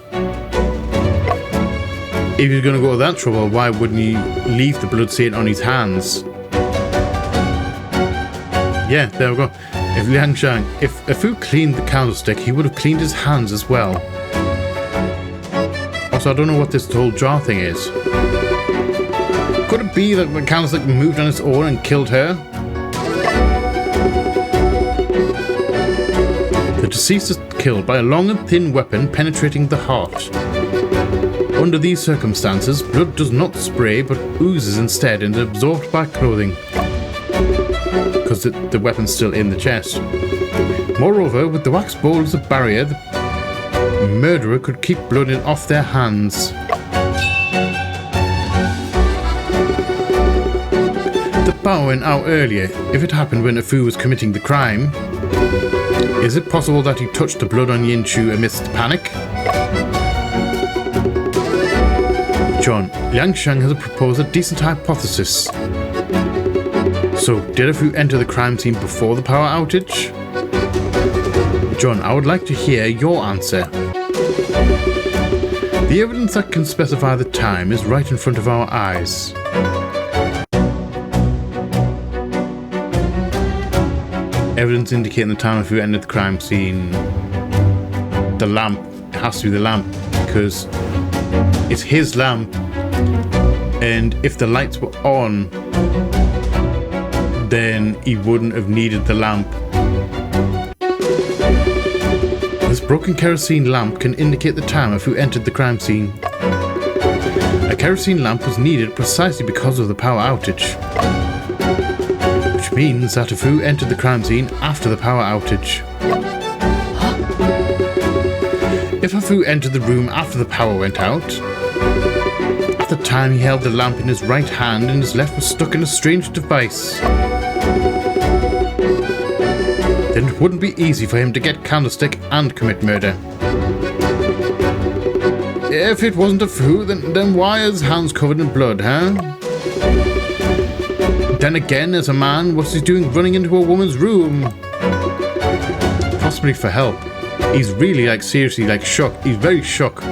[SPEAKER 1] If he's going to go to that trouble, why wouldn't he leave the bloodstain on his hands? Yeah, there we go. If Liang Shang, if Fu cleaned the candlestick, he would have cleaned his hands as well. Also, I don't know what this whole jar thing is. Could it be that the candlestick moved on its own and killed her? The deceased is killed by a long and thin weapon penetrating the heart. Under these circumstances, blood does not spray but oozes instead and is absorbed by clothing, because the weapon's still in the chest. Moreover, with the wax bowl as a barrier, the murderer could keep blood off their hands. The power went out earlier. If it happened when Fu was committing the crime, is it possible that he touched the blood on Yin Chu amidst panic? John, Liang Shang has proposed a decent hypothesis. So, did Fu enter the crime scene before the power outage? John, I would like to hear your answer. The evidence that can specify the time is right in front of our eyes. Evidence indicating the time Fu entered the crime scene. The lamp. It has to be the lamp, because it's his lamp, and if the lights were on, then he wouldn't have needed the lamp. This broken kerosene lamp can indicate the time Fu entered the crime scene. A kerosene lamp was needed precisely because of the power outage, which means that Fu entered the crime scene after the power outage. If Fu entered the room after the power went out, at the time he held the lamp in his right hand and his left was stuck in a strange device, then it wouldn't be easy for him to get candlestick and commit murder. If it wasn't Fu, then why are his hands covered in blood, huh? Then again, as a man, what's he doing running into a woman's room? Possibly for help. He's really, seriously, shocked. He's very shocked.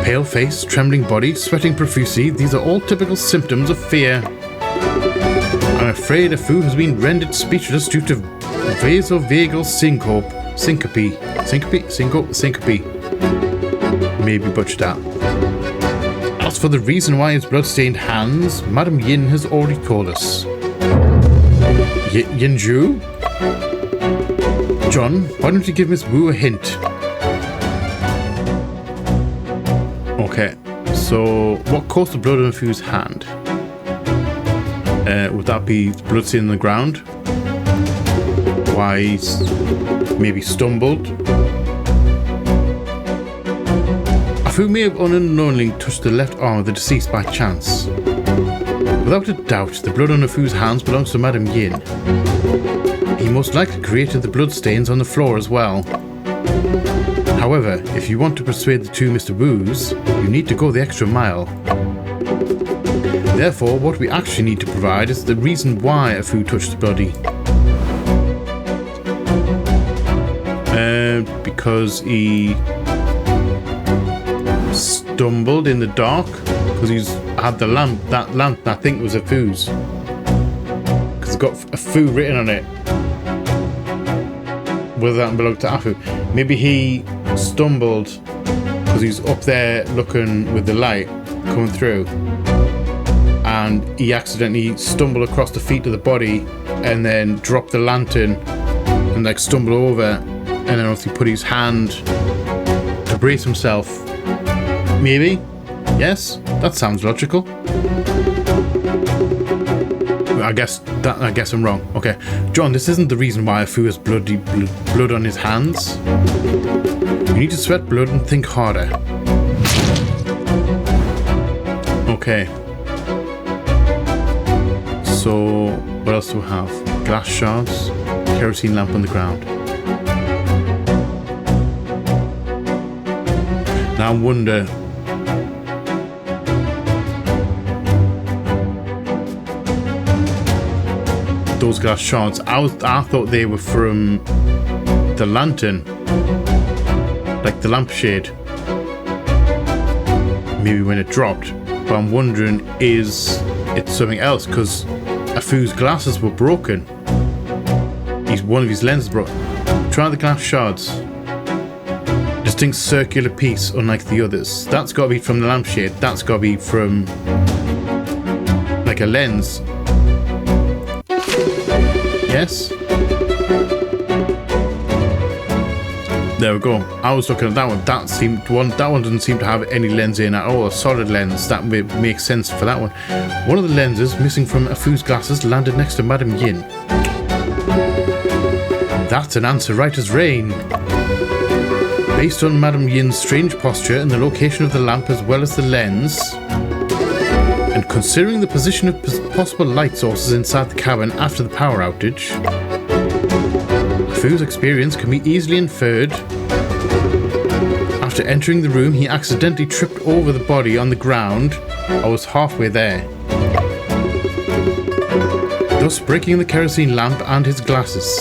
[SPEAKER 1] Pale face, trembling body, sweating profusely, these are all typical symptoms of fear. I'm afraid Fu has been rendered speechless due to vasovagal syncope. Syncope? Maybe butchered that. As for the reason why his blood-stained hands, Madam Yin has already told us. Yinju? John, why don't you give Miss Wu a hint? Okay, so what caused the blood on Fu's hand? Would that be blood stain on the ground? Why he's maybe stumbled? Fu may have unknowingly touched the left arm of the deceased by chance. Without a doubt, the blood on Fu's hands belongs to Madam Yin. He most likely created the blood stains on the floor as well. However, if you want to persuade the two Mr. Wus, you need to go the extra mile. Therefore, what we actually need to provide is the reason why Fu touched the body. Because he stumbled in the dark, because he's had the lamp. That lamp, I think, was Fu's, because it's got a Fu written on it. Whether that belonged to Fu, maybe he stumbled because he's up there looking with the light coming through, and he accidentally stumbled across the feet of the body and then drop the lantern and like stumble over, and then obviously put his hand to brace himself. Maybe? Yes? That sounds logical. I guess I'm wrong. Okay. John, this isn't the reason why Afu has blood on his hands. You need to sweat blood and think harder. Okay. So, what else do we have? Glass shards, kerosene lamp on the ground. Now I wonder... those glass shards, I thought they were from the lantern, like the lampshade, maybe when it dropped, but I'm wondering, is it something else? Because Afu's glasses were broken. One of his lenses broke. Try the glass shards. Distinct circular piece, unlike the others. That's got to be from the lampshade. That's got to be from like a lens. Yes? There we go. I was looking at that one. That one doesn't seem to have any lens in at all. A solid lens. That makes sense for that one. One of the lenses missing from Afu's glasses landed next to Madame Yin. That's an answer right as rain. Based on Madame Yin's strange posture and the location of the lamp as well as the lens, and considering the position of possible light sources inside the cabin after the power outage, Afu's experience can be easily inferred. After entering the room, he accidentally tripped over the body on the ground. I was halfway there, thus breaking the kerosene lamp and his glasses.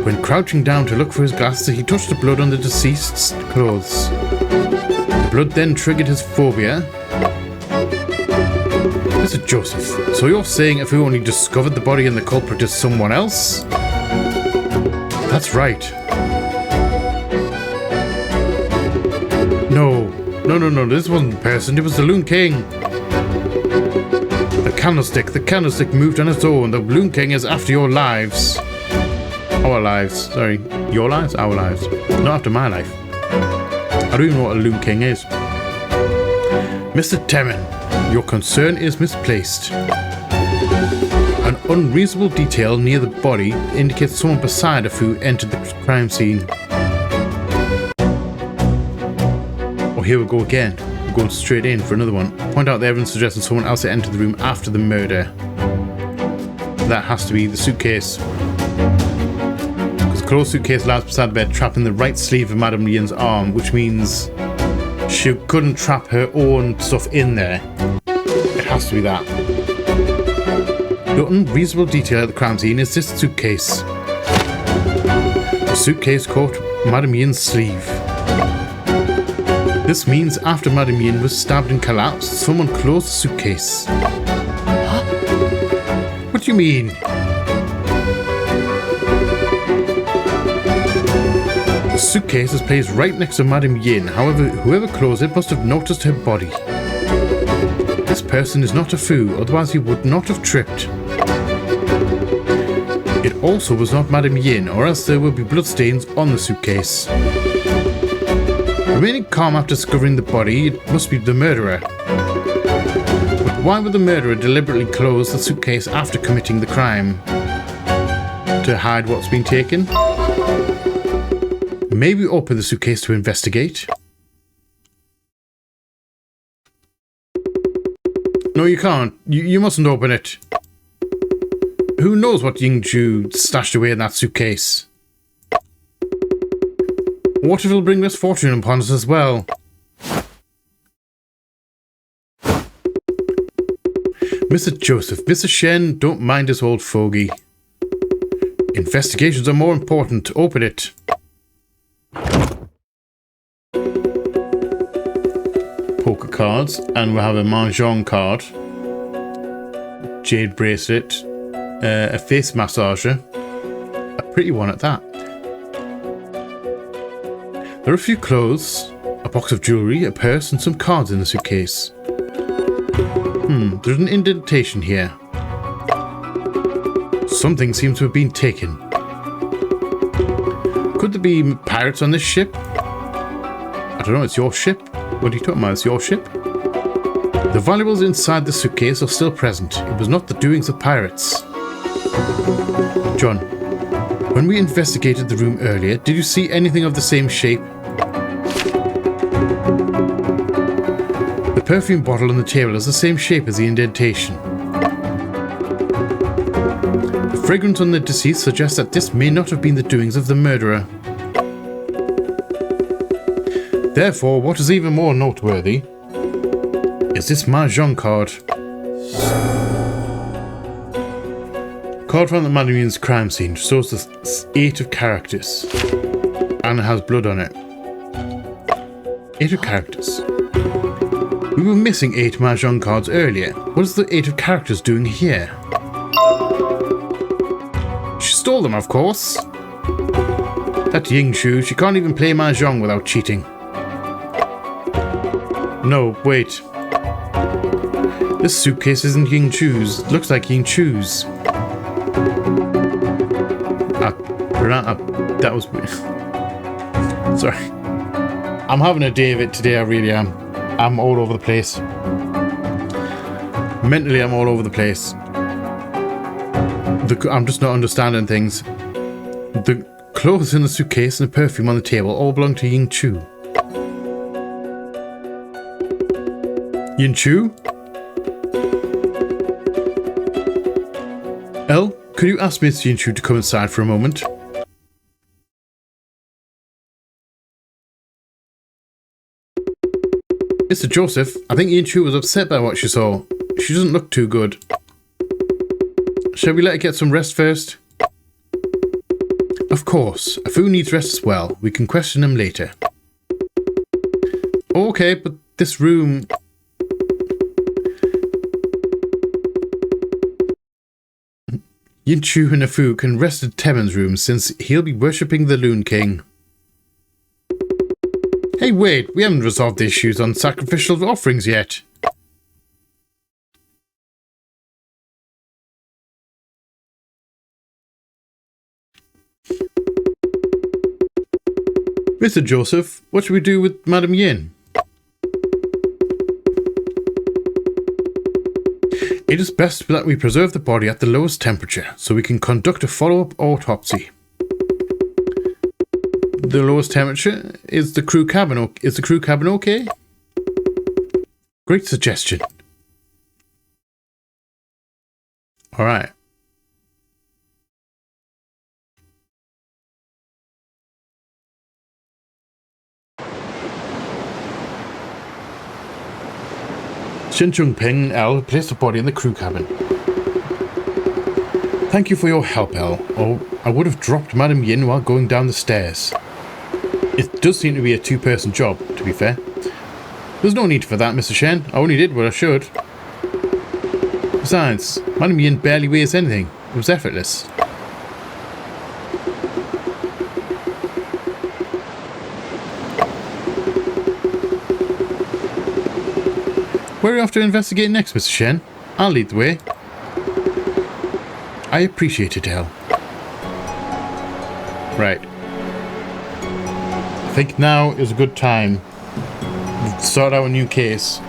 [SPEAKER 1] When crouching down to look for his glasses, he touched the blood on the deceased's clothes. The blood then triggered his phobia. Mr. Joseph, so you're saying Afu only discovered the body and the culprit is someone else? That's right. No, this wasn't the person, it was the Loon King. The candlestick moved on its own. The Loon King is after your lives. Our lives, sorry. Your lives? Our lives. Not after my life. I don't even know what a Loon King is. Mr. Temin, your concern is misplaced. An unreasonable detail near the body indicates someone beside Afu entered the crime scene. Oh, here we go again. We're going straight in for another one. Point out the evidence suggesting someone else had entered the room after the murder. That has to be the suitcase. Because the closed suitcase lies beside the bed, trapped in the right sleeve of Madame Yin's arm, which means she couldn't trap her own stuff in there. It has to be that. The unreasonable detail at the crime scene is this suitcase. The suitcase caught Madame Yin's sleeve. This means after Madame Yin was stabbed and collapsed, someone closed the suitcase. Huh? What do you mean? The suitcase is placed right next to Madame Yin. However, whoever closed it must have noticed her body. This person is not Afu, otherwise he would not have tripped. It also was not Madame Yin, or else there would be bloodstains on the suitcase. Remaining calm after discovering the body, it must be the murderer. But why would the murderer deliberately close the suitcase after committing the crime? To hide what's been taken? Maybe open the suitcase to investigate? No, you can't. You mustn't open it. Who knows what Yingzhu stashed away in that suitcase? What if it'll bring misfortune upon us as well? Mr. Joseph, Mr. Shen, don't mind this old fogey. Investigations are more important. Open it. Poker cards, and we'll have a Mahjong card. Jade bracelet. A face massager. A pretty one at that. There are a few clothes, a box of jewellery, a purse, and some cards in the suitcase. There's an indentation here. Something seems to have been taken. Could there be pirates on this ship? I don't know, it's your ship? What are you talking about? It's your ship? The valuables inside the suitcase are still present. It was not the doings of pirates. John, when we investigated the room earlier, did you see anything of the same shape? The perfume bottle on the table is the same shape as the indentation. The fragrance on the deceased suggests that this may not have been the doings of the murderer. Therefore, what is even more noteworthy is this mahjong card. Card from the Madam Yin's crime scene shows the 8 of characters. And it has blood on it. 8 of characters. We were missing 8 mahjong cards earlier. What is the 8 of characters doing here? She stole them, of course. That Yingzhu, she can't even play mahjong without cheating. No, wait. This suitcase isn't Yingzhu's. It looks like Yingzhu's. That was weird. Sorry. I'm having a day of it today, I really am. I'm all over the place. Mentally, I'm all over the place. I'm just not understanding things. The clothes in the suitcase and the perfume on the table all belong to Yingzhu. Yingzhu? Elle, could you ask Miss Yingzhu to come inside for a moment? Mr. Joseph, I think Yingzhu was upset by what she saw. She doesn't look too good. Shall we let her get some rest first? Of course. A fool needs rest as well. We can question him later. Okay, but this room... Yingzhu and Afu can rest at Temen's room since he'll be worshipping the Loon King. Hey, wait, we haven't resolved the issues on sacrificial offerings yet. Mr. Joseph, what should we do with Madam Yin? It is best that we preserve the body at the lowest temperature so we can conduct a follow-up autopsy. The lowest temperature? Is the crew cabin okay? Great suggestion. Alright. Xin Chongping and Elle placed the body in the crew cabin. Thank you for your help, Elle, or I would have dropped Madam Yin while going down the stairs. It does seem to be a two-person job, to be fair. There's no need for that, Mr. Shen. I only did what I should. Besides, Madam Yin barely weighs anything. It was effortless. Where are you off to investigate next, Mr. Shen? I'll lead the way. I appreciate it, Elle. Right. I think now is a good time to start out a new case.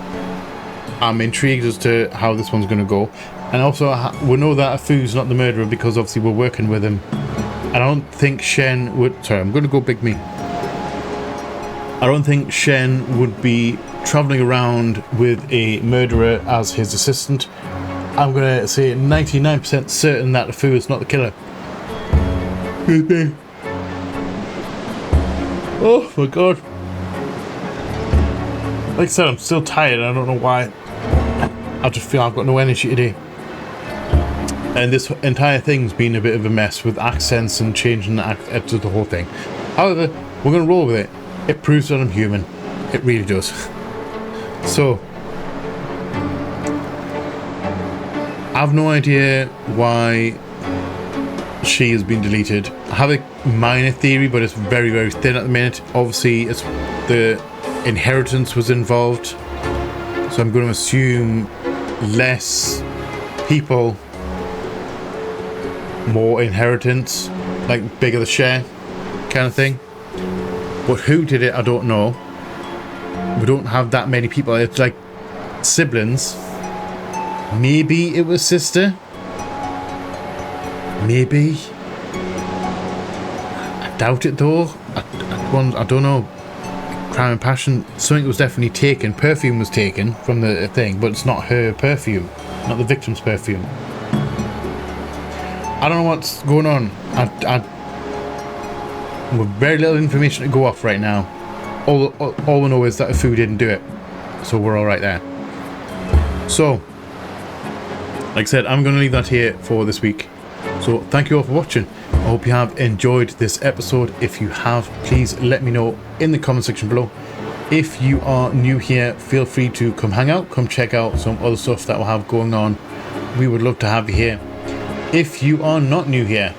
[SPEAKER 1] I'm intrigued as to how this one's going to go. And also, we know that Afu's not the murderer because obviously we're working with him. I don't think Shen would... Sorry, I'm going to go big me. I don't think Shen would be travelling around with a murderer as his assistant. I'm going to say 99% certain that Afu is not the killer. Oh my god. Like I said, I'm still tired. I don't know why. I just feel I've got no energy today. And this entire thing's been a bit of a mess with accents and changing the the whole thing. However, we're going to roll with it. It proves that I'm human. It really does. So, I have no idea why she has been deleted. I have a minor theory, but it's very, very thin at the minute. Obviously, it's the inheritance was involved, so I'm going to assume less people more inheritance, like bigger the share kind of thing. But who did it, I don't know. We don't have that many people. It's like siblings. Maybe it was sister. Maybe. I doubt it though. I don't know. Crime and Passion, something was definitely taken. Perfume was taken from the thing, but it's not her perfume, not the victim's perfume. I don't know what's going on. With very little information to go off right now. All we know is that the food didn't do it, so we're all right there. So, like I said, I'm going to leave that here for this week. So thank you all for watching. I hope you have enjoyed this episode. If you have, please let me know in the comment section below. If you are new here, feel free to come hang out, come check out some other stuff that we'll have going on. We would love to have you here. If you are not new here,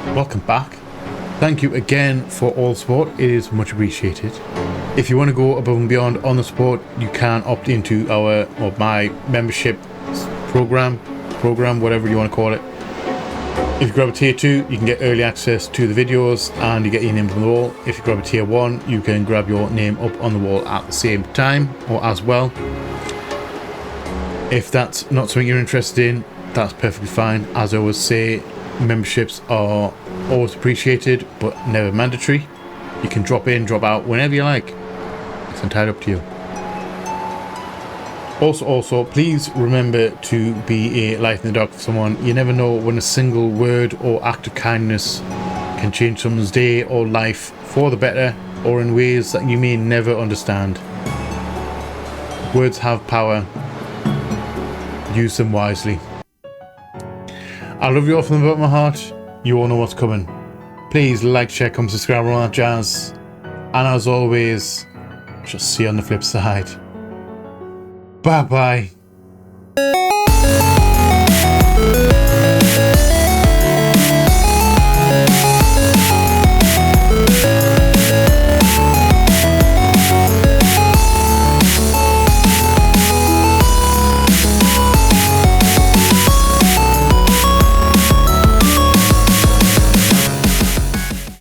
[SPEAKER 1] welcome back. Thank you again for all the support. It is much appreciated. If you want to go above and beyond on the support, you can opt into our or my membership program, whatever you want to call it. If you grab a tier 2, you can get early access to the videos and you get your name on the wall. If you grab a tier 1, you can grab your name up on the wall at the same time or as well. If that's not something you're interested in, that's perfectly fine. As I always say, memberships are always appreciated but never mandatory. You can drop in, drop out whenever you like. It's entirely up to you. Also, please remember to be a light in the dark for someone. You never know when a single word or act of kindness can change someone's day or life for the better or in ways that you may never understand. Words have power. Use them wisely. I love you all from the bottom of my heart. You all know what's coming. Please like, share, comment, subscribe, all that jazz. And as always, just see you on the flip side. Bye bye.